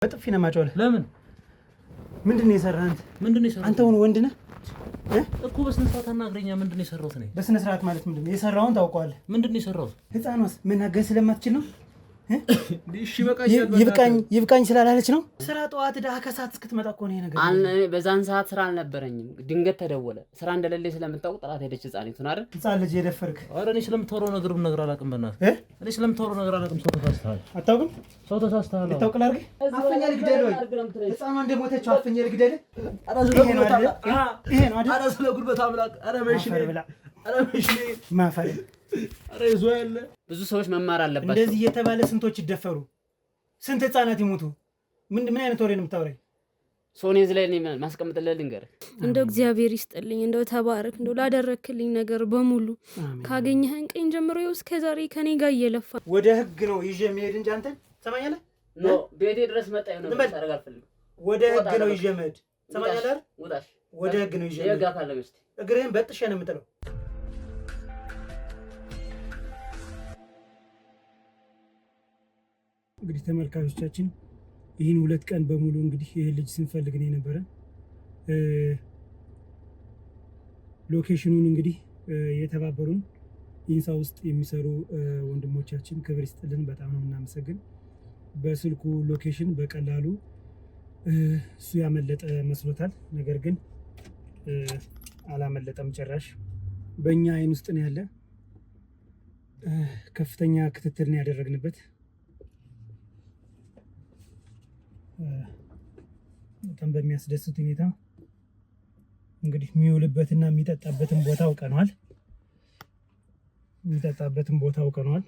በጥፊ ነው ማጮለ ለምን ምንድነው የሰራህ አንተ? ምንድነው የሰራህ አንተ ወንድ ነህ እኮ በስነ ስርዓት አናግረኛ። ምንድነው የሰራሁት ነኝ? በስነ ስርዓት ማለት ምንድነው የሰራውን ታውቀዋለህ? ምንድነው የሰራሁት? ህፃኗስ መናገር ስለማትችል ነው? እሺ በቃ ይብቃኝ ስላላለች ነው። ስራ ጠዋት ዳህ ከሰዓት እስክትመጣ እኮ ነው ነገር። በዛን ሰዓት ስራ አልነበረኝም። ድንገት ተደወለ። ስራ እንደሌለ ስለምታውቅ ጥላት ሄደች። ህፃኒቱን አይደል? ህፃን ልጅ የደፈርክ? ኧረ እኔ ስለምታወራው ነገር ነገር አላውቅም። በእናትህ እኔ ስለምታወራው ነገር አላውቅም። ሰው ተሳስተሃል። አታውቅም? ሰው ተሳስተሃል። ታውቅል አድርገህ አፈኛ ልግደል ወይ? ህፃኗ እንደሞተችው አፈኛ ልግደል? ይሄ ነው አይደል? ኧረ ስለ ጉልበት አምላክ! ኧረ መሽኔ! ኧረ መሽኔ! ማፈር! ኧረ ይዞ ያለ ብዙ ሰዎች መማር አለባቸው። እንደዚህ እየተባለ ስንቶች ይደፈሩ፣ ስንት ህፃናት ይሞቱ። ምን አይነት ወሬ ነው የምታወራኝ? ሶኔዝ ላይ ማስቀምጥልህ ልንገርህ። እንደው እግዚአብሔር ይስጥልኝ፣ እንደው ተባረክ፣ እንደው ላደረክልኝ ነገር በሙሉ ካገኘህን ቀን ጀምሮ ይኸው እስከ ዛሬ ከኔ ጋር እየለፋ ወደ ህግ ነው ይዤ የሚሄድ እንጂ አንተን ሰማኛለህ? ኖ ቤቴ ድረስ መጣ ነው ታረጋ አልፈልግም። ወደ ህግ ነው ይዤ የምሄድ ሰማኛለህ? ውጣሽ። ወደ ህግ ነው ይዤ የህግ አካል ነው። እስቲ እግርህን በጥሼ ነው የምጥለው። እንግዲህ ተመልካቾቻችን ይህን 2 ቀን በሙሉ እንግዲህ ይሄ ልጅ ስንፈልግ ነው የነበረ። ሎኬሽኑን እንግዲህ የተባበሩን ኢንሳ ውስጥ የሚሰሩ ወንድሞቻችን ክብር ይስጥልን፣ በጣም ነው የምናመሰግን። በስልኩ ሎኬሽን በቀላሉ እሱ ያመለጠ መስሎታል። ነገር ግን አላመለጠም ጭራሽ። በእኛ አይን ውስጥ ነው ያለ። ከፍተኛ ክትትል ነው ያደረግንበት። በጣም በሚያስደስት ሁኔታ እንግዲህ የሚውልበትና የሚጠጣበትን ቦታ አውቀነዋል።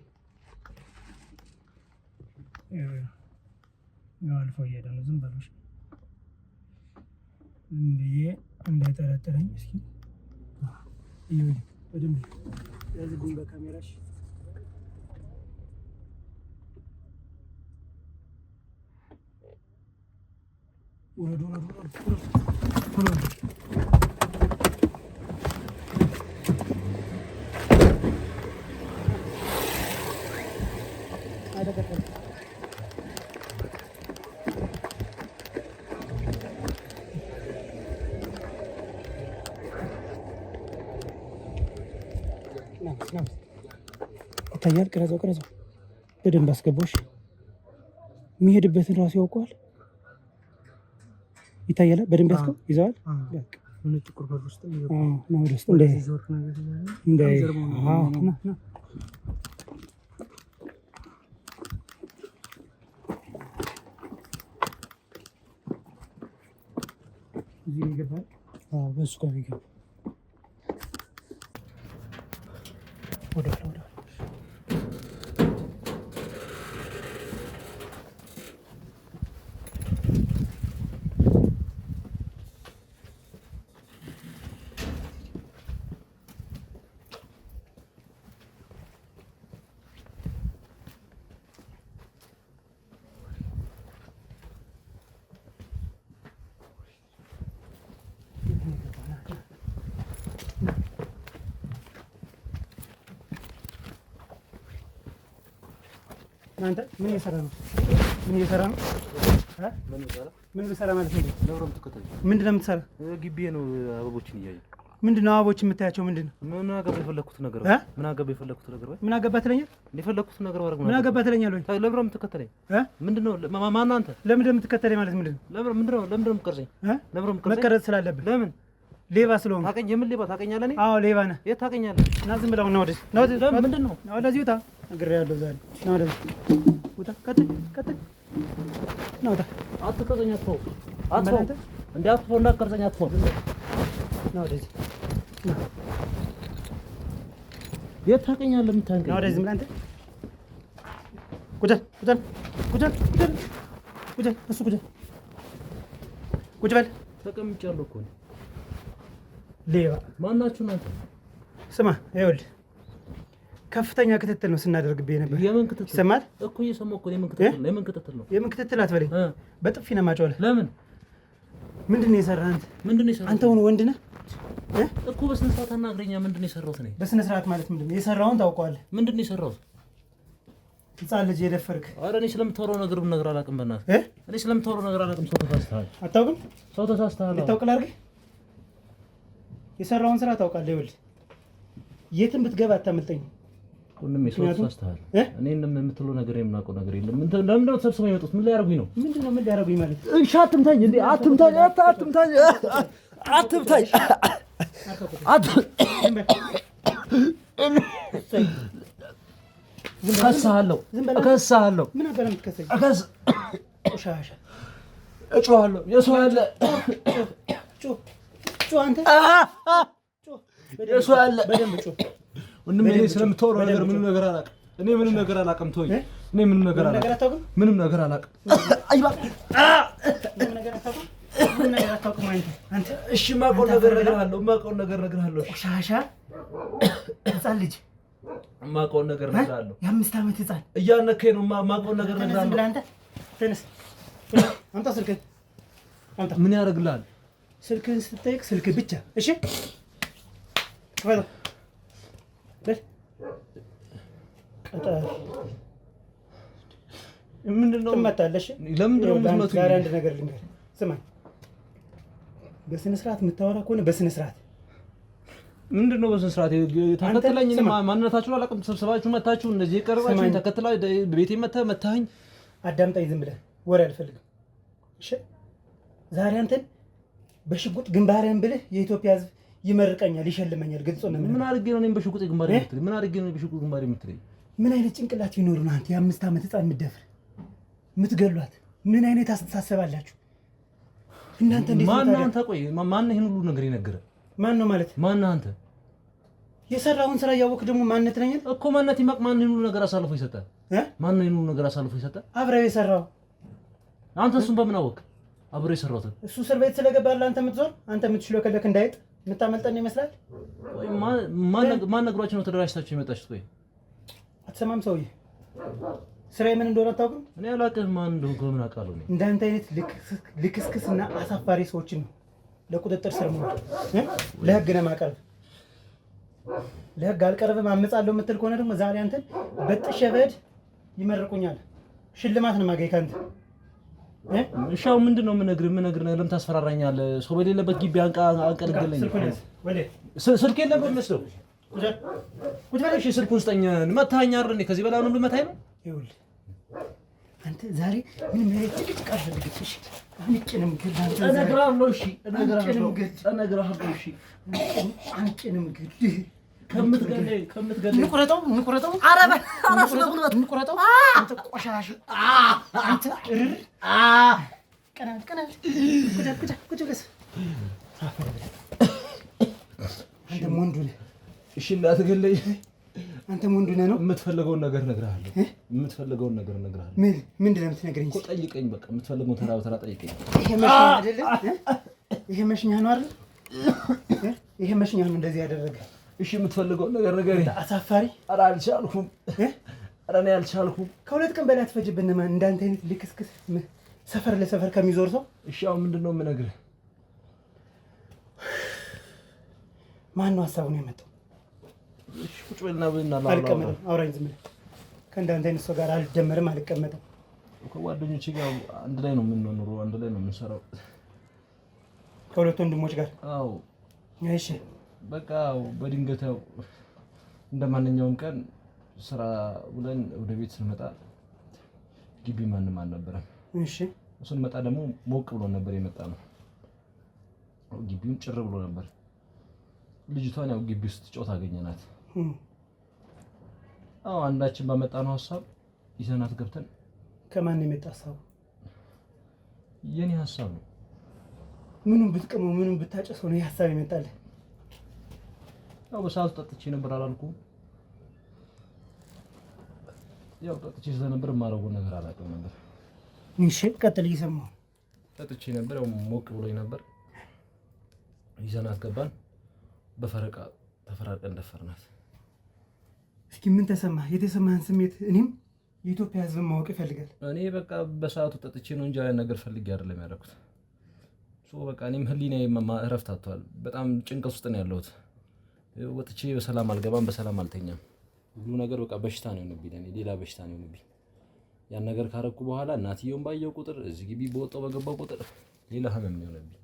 አልፎ እየሄደ ነው። ዝም በሎሽ ብዬ እንዳይጠረጥረኝ እስኪ ይሁን በደንብ ያዝልኝ በካሜራሽ። ወረዱ ይታያል። ቅረጸው በደንብ አስገባሽ። የሚሄድበትን ራሱ ያውቀዋል። ይታያል። በደንብ ያስገው ይዘዋል። በቃ ምን ጥቁር በር ውስጥ ነው ወደ ውስጥ እንደ እዚህ ይገባል። በሱ ጋር ይገባል። ወደ አንተ ምን እየሰራ ነው? ምን ብሰራ ማለት ነው? ምንድን ነው የምትሰራ? ግቢ ነው አበቦችን እያየሁ። ምንድን ነው አበቦችን የምታያቸው? ምንድን ነው? ምን አገባ የፈለኩት ነገር ምን አገባ የፈለኩት ነገር ወይ ምን አገባ ትለኛል? የፈለኩት ነገር ወርቅ ምን አገባ ትለኛል ወይ? ለምን ነው የምትከተለኝ? ምንድን ነው ማን አንተ? ለምን ነው የምትከተለኝ ማለት ምንድን ነው? ምንድን ነው የምትቀርጸኝ? መቀረጽ ስላለብህ። ለምን? ሌባ ስለሆንክ። ታውቀኝ? የምን ሌባ ታውቀኛለህ? እኔ አዎ ሌባ ነህ። የት ታውቀኛለህ? እና ዝም ብለው ነው ወደዚህ ምንድን ነው? ወደዚህ ውጣ። እግሬያለሁ ዛሬ ነው ወደዚህ ውጣ። ቀጥል ነው ውጣ። አትቀርጸኝ። አትፎ እንደ አትፎ እንዳትቀርጸኝ። አትፎ ነው ወደዚህ የት ታውቀኛለህ? የምታንቀኝ ነው ወደዚህ ምን አንተ ቁጭ በል። ተቀምጫለሁ እኮ ሌባ ማናችሁ እናንተ? ስማ ይኸውልህ ከፍተኛ ክትትል ነው ስናደርግብህ ነበር። የምን ክትትል? ይሰማል እኮ እየሰማሁ እኮ። የምን ክትትል አትበለኝ። በጥፊ ነው የማጮልህ። ለምን? ምንድን ነው የሰራህ አንተ? አንተ ወንድ ነህ እኮ። በስነ ስርዓት አናግረኛ። ምንድን ነው የሰራሁት ነኝ? በስነ ስርዓት ማለት ምንድን ነው? የሰራውን ታውቀዋለህ? ምንድን ነው የሰራሁት? ህፃን ልጅ የደፈርክ። ኧረ እኔ ስለምታወራው ነገር ምን ነገር አላውቅም። በእናትህ እኔ ስለምታወራው ነገር አላውቅም። ሰው ተሳስተሃል። አታውቅም? ሰው ተሳስተሃል። ልታውቅ ላድርግህ? የሰራውን ስራ ታውቃለህ። ይኸውልህ የትም ብትገባ አታመልጠኝም። ሁሉም ሰው ተሳስተሃል። እኔ የምትለው ነገር የምናውቀው ነገር የለም። ለምንድን ነው ተሰብስበው የመጡት? ምን ሊያደርጉኝ ነው? ምንድን ነው ምን ሊያደርጉኝ ማለት? እሺ አትምታኝ እንዴ! አትምታኝ! አትምታኝ! አትምታኝ! እከስሃለሁ! እከስሃለሁ! ምን አባል የምትከሰኝ? ቆሻሻ እጮሃለሁ! የሰው ያለ ጮህ አንተ የሰው ያለ በደንብ ጮህ። ወንድም እኔ ስለምታወራው ነገር ምንም ነገር አላውቅም። እኔ ምንም ነገር አላውቅም። ተወኝ። እኔ ምንም ነገር አላውቅም። ምንም ነገር አላውቅም። አይባ ምንም ነገር አታውቅም። ምንም ነገር አታውቅም አንተ። እሺ የማውቀውን ነገር እነግርሃለሁ። የማውቀውን ነገር እነግርሃለሁ። ቆሻሻ ህፃን ልጅ የማውቀውን ነገር እነግርሃለሁ። የ5 ዓመት ህፃን እያነከኝ ነው። የማውቀውን ነገር እነግርሃለሁ። አንተ ተነስ፣ አምጣ ስልክህን አምጣ። ምን ያደርግልሃል? ስልክህን ስትጠይቅ ስልክ ብቻ። እሺ በል ምንድነው ትመጣለሽ? ለምንድን ነው የምትመቱኝ? ዛሬ አንድ ነገር ልንገርህ። ስማኝ፣ በስነ ስርዓት የምታወራ ከሆነ በስነ ስርዓት። ምንድነው በስነ ስርዓት? ተከትለኝ። ማንነታችሁን አላውቅም። ተሰብስባችሁ መታችሁ እንደዚህ የቀረባችሁ ተከትላ ቤቴ መታኸኝ። አዳምጣኝ፣ ዝም ብለህ ወሬ አልፈልግም። እሺ ዛሬ አንተን በሽጉጥ ግንባርህን ብልህ የኢትዮጵያ ሕዝብ ይመርቀኛል፣ ይሸልመኛል። ግልጽ ነው። ምን አድርጌ ነው እኔም በሽጉጥ ግንባር የምትለኝ? ምን አድርጌ ነው በሽጉጥ ግንባር የምትለኝ? ምን አይነት ጭንቅላት ይኖር ነው አንተ የ5 ዓመት ህፃን የምትደፍር የምትገሏት? ምን አይነት አስተሳሰብ አላችሁ እናንተ? እንዴት ነው ማን አንተ? ቆይ ማን ይሄን ሁሉ ነገር ይነገረ? ማን ነው ማለት? ማን አንተ? የሰራውን ስራ እያወቅህ ደግሞ ማንነት ነኝ እኮ ማንነት ይማቅ። ማን ይሄን ሁሉ ነገር አሳልፎ ይሰጣ? ማን ነው ይሄን ሁሉ ነገር አሳልፎ ይሰጣ? አብረው የሰራው አንተ። እሱን በምን አወቅ? አብረው የሰራው እሱ እስር ቤት ስለገባህ አንተ የምትዞር አንተ የምትሽለው ከለክ እንዳይጥ የምታመልጠን ይመስላል። ወይ ማን ነግሯችሁ ነው ተደራጅታችሁ የመጣችሁት? ወይ አትሰማም? ሰውዬ ስራዬ ምን እንደሆነ አታውቅም? እኔ አላውቅም። ማን እንደሆነ ምን አውቃለሁ? እኔ እንዳንተ አይነት ልክስክስና አሳፋሪ ሰዎችን ነው ለቁጥጥር ስር መሆን ለህግ ነው ማቀርብ። ለህግ አልቀርብም አመጻለሁ የምትል ከሆነ ደግሞ ዛሬ አንተን በጥሼ በድ ይመርቁኛል። ሽልማት ነው ማገኝ ካንተ። እሻው ምንድነው የምነግርህ ለምን ታስፈራራኛለህ? ሰው በሌለበት ግቢ አንቀልግለኝ። ስልክ የለም መስለው ቁጭ በል። እሺ ስልኩን ስጠኝ። መታኸኝ አይደል? ከዚህ በላይ ነው ልመታኝ ነው? ይኸውልህ አንተ ዛሬ ምንም አይነት ጭቅጭቅ አልፈልግም። እሺ አንጭንም ግድ አንተ እነግርሃለሁ። እሺ እነግርሃለሁ። እሺ አንጭንም ግድ ከምትገለኝ እንቁረጠው። ኧረ ስለጉልበት እንቁረጠው። አንተ ቆሻሻ አንተ ቀና ቁጭ ብለህ አንተም ወንዱ ነህ። እሺ እንዳትገለኝ። አንተም ወንዱ ነህ ነው። የምትፈልገውን ነገር እነግርሃለሁ። የምትፈልገውን ነገር እነግርሃለሁ። ምንድን ነው የምትነግረኝ? እኮ ጠይቀኝ። በቃ የምትፈልገውን ተራ በተራ ጠይቀኝ። ይሄ መሽኛ አይደለም? ይሄ መሽኛ ነው አይደል? ይሄ መሽኛ ነው እንደዚህ ያደረገ። እሺ የምትፈልገውን ነገር ንገረኝ። አሳፋሪ። ኧረ አልቻልኩም። ኧረ እኔ አልቻልኩም። ከሁለት ቀን በላይ አትፈጅብንም እንዳንተ አይነት ልክስክስ ሰፈር ለሰፈር ከሚዞር ሰው። እሺ አሁን ምንድን ነው የምነግርህ? ማን ነው ሀሳቡን ያመጣው? እሺ ቁጭ በልና አልቀመጥም። አውራኝ ዝም ብለህ። ከእንዳንተ አይነት ሰው ጋር አልደመርም፣ አልቀመጥም። ከጓደኞቼ ጋር አንድ ላይ ነው የምንኖረው፣ አንድ ላይ ነው የምንሰራው። ከሁለት ወንድሞች ጋር? አዎ። እሺ በቃ በድንገት ያው እንደማንኛውም ቀን ስራ ብለን ወደ ቤት ስንመጣ ግቢ ማንም አልነበረም። እሺ ስንመጣ ደግሞ ሞቅ ብሎ ነበር የመጣ ነው። ግቢውን ጭር ብሎ ነበር። ልጅቷን ያው ግቢ ውስጥ ጮት አገኘናት። አዎ አንዳችን ባመጣነው ሀሳብ ይዘናት ገብተን። ከማን ነው የመጣ ሀሳቡ? የኔ ሀሳብ ነው። ምኑን ብትቀመው ምኑን ብታጨሰው ነው ሀሳብ ይመጣልህ? ያው በሰዓቱ ጠጥቼ ነበር አላልኩም? ያው ጠጥቼ ስለነበር የማደርገው ነገር አላውቅም ነበር። እሺ ቀጥል። እየሰማሁ ጠጥቼ ነበር። ያው ሞቅ ብሎኝ ነበር። ይዘናት ገባን። በፈረቃ ተፈራርቀን ደፈርናት። እስኪ ምን ተሰማህ? የተሰማህን ስሜት እኔም የኢትዮጵያ ሕዝብ ማወቅ ይፈልጋል። እኔ በቃ በሰዓቱ ጠጥቼ ነው እንጂ ያን ነገር ፈልጌ አይደለም ያደረኩት። በቃ እኔም ህሊናዬ እረፍት አጥቷል። በጣም ጭንቀት ውስጥ ነው ያለሁት። ወጥቼ በሰላም አልገባም፣ በሰላም አልተኛም። ሁሉ ነገር በቃ በሽታ ነው የሆነብኝ፣ ሌላ በሽታ ነው የሆነብኝ። ያን ነገር ካረኩ በኋላ እናትየውን ባየው ቁጥር እዚህ ግቢ በወጣው በገባው ቁጥር ሌላ ህመም ነው የሆነብኝ።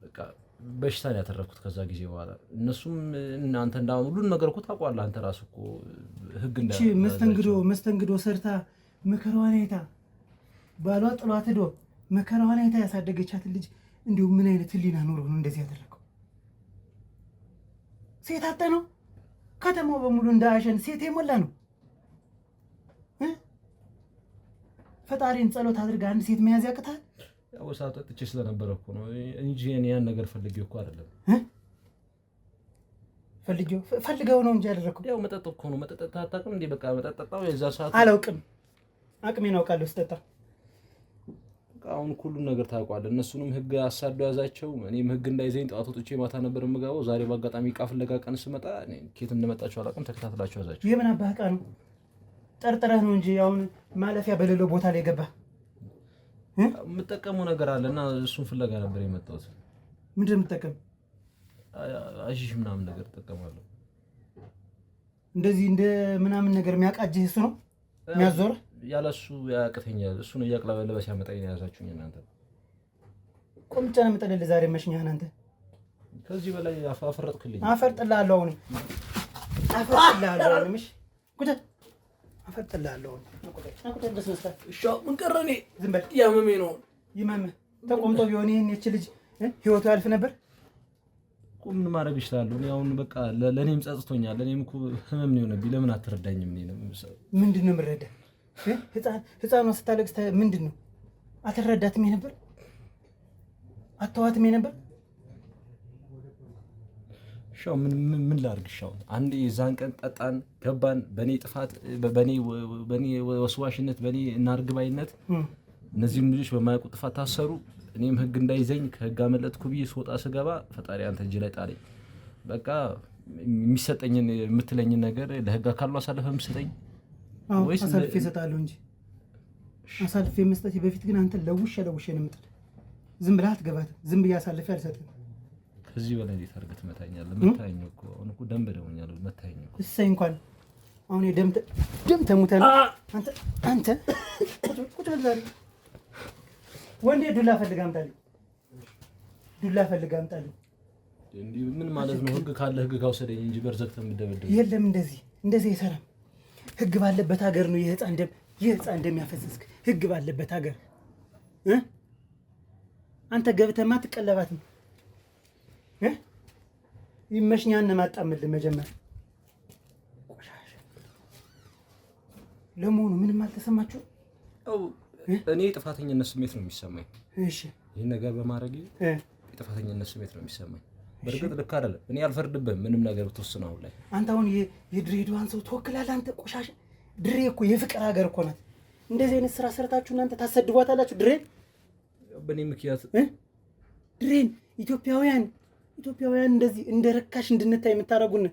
በቃ በሽታ ነው ያተረኩት ከዛ ጊዜ በኋላ። እነሱም እናንተ እንዳው ሁሉን ነገር እኮ ታውቃለህ አንተ ራስህ እኮ ህግ እንደ መስተንግዶ ሰርታ መከራዋን አይታ ባሏ ጥሏት ሄዶ መከራዋን አይታ ያሳደገቻት ልጅ እንዲሁ ምን አይነት ህሊና ኖሮ ነው እንደዚህ ያደረገው? ሴት አጣ ነው ከተማው በሙሉ እንዳያሸን ሴት የሞላ ነው። ፈጣሪን ጸሎት አድርጋ አንድ ሴት መያዝ ያቅታል? ያው ሰዓት ጥቼ ስለነበረ እኮ ነው እንጂ እኔ ያን ነገር ፈልጌው እኮ አይደለም። ፈልገው ነው እንጂ ያደረኩት። ያው መጠጥ እኮ ነው። መጠጥ አታውቅም እንዴ? በቃ መጠጣው የዛ ሰዓት አላውቅም። አቅሜን አውቃለሁ ስጠጣ። አሁን ሁሉን ነገር ታውቃለህ። እነሱንም ህግ አሳዶ ያዛቸው። እኔም ህግ እንዳይዘኝ ጠዋት ወጥቼ ማታ ነበር የምገባው። ዛሬ በአጋጣሚ ዕቃ ፍለጋ ቀን ስመጣ ኬት እንደመጣቸው አላውቅም። ተከታትላቸው ያዛቸው። የምን አባህ ዕቃ ነው? ጠርጥረህ ነው እንጂ አሁን ማለፊያ በሌለው ቦታ ላይ ገባ። የምጠቀመው ነገር አለና እሱን ፍለጋ ነበር የመጣሁት። ምንድን ነው የምትጠቀም? አሺሽ ምናምን ነገር እጠቀማለሁ። እንደዚህ እንደ ምናምን ነገር የሚያቃጅህ እሱ ነው የሚያዞርህ? ያለሱ ያቅተኛል። እሱን እያቅለበለበ ሲያመጣኝ ነው ያዛችሁኝ እናንተ። ቆምጫ ነው የምጠልልህ ዛሬ መሽኛህን አንተ። ከዚህ በላይ አፈረጥክልኝ። አፈርጥልሃለሁ አሁን አፈርጥልሃለሁ አሁን። እሺ ቁጭ አፈርጥልሃለሁ አሁን። ቁጭ እንደሰስታ ሻው ምን ቀረኔ? ዝም በል ያመሜ ነው ይመምህ። ተቆምጦ ቢሆን ይሄን እቺ ልጅ ህይወቱ ያልፍ ነበር። ምን ማድረግ ይችላል? እኔ አሁን በቃ ለኔም ጸጽቶኛል። ለኔም እኮ ህመም ነው የሆነብኝ። ለምን አትረዳኝም? እኔ ነው ምንድነው የምረዳ? ህፃኗ ስታለቅስ ምንድነው አትረዳትም ነበር? አተዋትም ነበር? ሻው ምን ላድርግ? ሻው አንዴ የዛን ቀን ጠጣን ገባን። በኔ ጥፋት በኔ ወስዋሽነት በኔ እናርግባይነት እነዚህም ልጆች በማያውቁ ጥፋት ታሰሩ። እኔም ህግ እንዳይዘኝ ከህግ አመለጥኩ ብዬ ስወጣ ስገባ ፈጣሪ አንተ እጅ ላይ ጣለኝ። በቃ የሚሰጠኝን የምትለኝን ነገር ለህግ አካሉ አሳልፈህ የምትሰጠኝ ወይስ አሳልፌ እሰጣለሁ እንጂ አሳልፌ መስጠቴ በፊት ግን አንተ ለውሽ ነው የምጥል። ዝም ብለህ አትገባትም። ዝም ብዬ አሳልፌ አልሰጥም። ከዚህ በላይ እንዴት አድርገህ ትመታኛለህ? መታኝ እኮ አሁን እኮ ደም በደውኛል። መታኝ እኮ እሰይ እንኳን አሁን ደም ተሙተህ ነው አንተ ቁጭ በል ዛሬ ወንዴ ዱላ ፈልጋ አምጣልኝ። እንዴ ምን ማለት ነው? ህግ ካለ ህግ ካወሰደኝ እንጂ በርዘክተ የምደበደብ የለም። እንደዚህ አይሰራም። ህግ ባለበት ሀገር ነው የህፃን ደም ያፈሰስክ። ህግ ባለበት ሀገር አንተ ገብተማ ትቀለባትም። ይመሽኛን ማጣምልህ መጀመር ቆሻሻ። ለመሆኑ ምንም አልተሰማችሁ? እኔ የጥፋተኝነት ስሜት ነው የሚሰማኝ። እሺ ይሄን ነገር በማድረግ የጥፋተኝነት ስሜት ነው የሚሰማኝ። በርግጥ ልክ አይደለም። እኔ አልፈርድብህም ምንም ነገር ብትወስነው ላይ አንተ አሁን የድሬዳዋን ሰው ትወክላለህ። አንተ ቆሻሻ። ድሬ እኮ የፍቅር ሀገር እኮ ናት። እንደዚህ አይነት ስራ ሰርታችሁ እናንተ ታሰድቧታላችሁ ድሬን። በእኔ ምክንያት ድሬን ኢትዮጵያውያን እንደዚህ እንደ ረካሽ እንድንታይ የምታደርጉን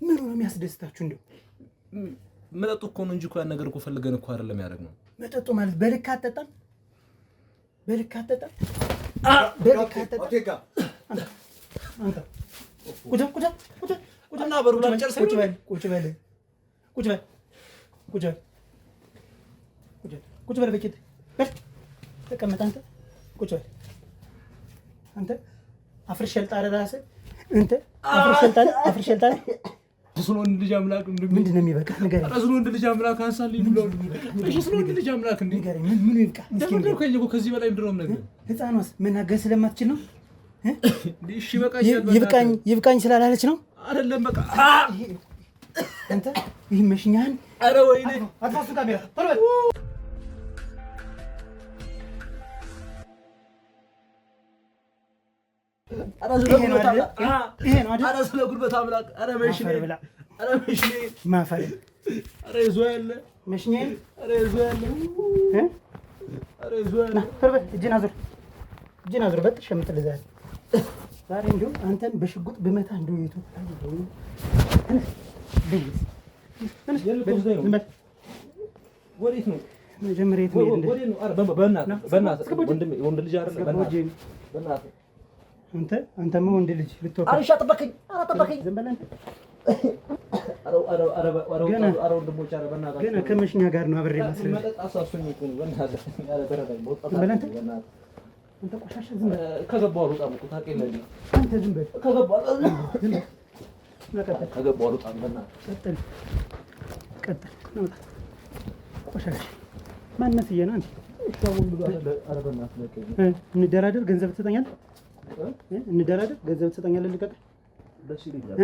ምን ነው የሚያስደስታችሁ? እንደው መጠጡ እኮ ነው እንጂ እኮ ያን ነገር እኮ ፈልገን እኮ አይደለም ያደረግነው። መጠጡ ማለት በልክ አትጠጣም። አንተ ቁጭ እና በሩ ላይ ጨርሰህ ቁጭ በል በቂት በል ተቀመጥ። አንተ ቁጭ በል አንተ አፍር ሸልጣለ ራስህ አንተ አፍር ሸልጣለ እሱን ወንድ ልጅ አምላክ ምንድን ነው የሚበቃ? ንገረኝ። እሱን ወንድ ልጅ አምላክ አንሳልኝ ብሎ እሱን ወንድ ልጅ አምላክ እንዴ ንገረኝ። ምን ይብቃ? ደምደም ከኝ እኮ ከዚህ በላይ ምንድነው ነገር? ህፃኗስ መናገር ስለማትችል ነው? እሺ በቃ ይብቃኝ ስላላለች ነው አይደለም? በቃ አንተ ይህ መሽኛን አረ ወይኔ አጥፋቱ ካሜራ ቶሎ በል። አረ ስለ ጉልበት አምላክ አረ መሽኔ ማፈር አረ ይዞ ያለ መሽኔ አረ ይዞ ያለ ቶሎ በል። እጅን አዙር በት ሸምጥልህ ዛሬ እንዲሁ አንተን በሽጉጥ ብመታ እንዲሁ የቱ ወዴት ነው መጀመሪያ የት ነው? ወዴት ነው? አረ በእናትህ ወንድ ልጅ አይደለም በእናትህ አንተማ ወንድ ልጅ ልትወጣ አረ ጠበቀኝ። ዝም በል አንተ ገና ከመሽኛ ጋር ነው አብሬ መስለኝ አንተ ቆሻሻ ዝም በል ከገባሁ አልወጣም እኮ ታውቂያለሽ። አንተ ዝም በል ከገባሁ ቀጥል ከገባሁ አልወጣም። በእናትህ ቀጥል ነው ቆሻሻ ማን መስዬ ነው አንተ? ኧረ በእናትህ ለቀኝ። እንደራደር፣ ገንዘብ ትሰጠኛለህ? እንደራደር፣ ገንዘብ ትሰጠኛለህ? ልቀቅ። ደስ ይለኛል።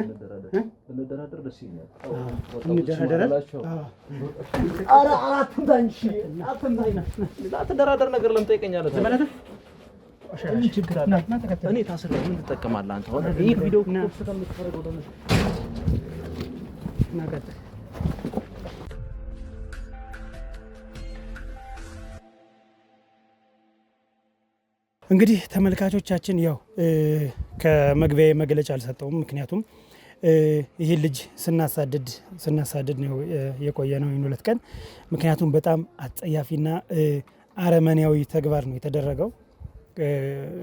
እንደራደር ደስ ይለኛል። እንደራደራላችሁ። ኧረ አትምታኝ፣ አትምታኝ። ላትደራደር ነገር ለምን ትጠይቀኛለህ? ምን ችግር አለ? እኔ ታስሬ ምን ትጠቀማለህ አንተ? አሁን ይሄ ቪዲዮ ስለምትፈረገው ደግሞ ናቀጥል እንግዲህ ተመልካቾቻችን ያው ከመግቢያ መግለጫ አልሰጠውም። ምክንያቱም ይሄ ልጅ ስናሳድድ ነው የቆየ ነው 2 ቀን። ምክንያቱም በጣም አጸያፊና አረመኔያዊ ተግባር ነው የተደረገው።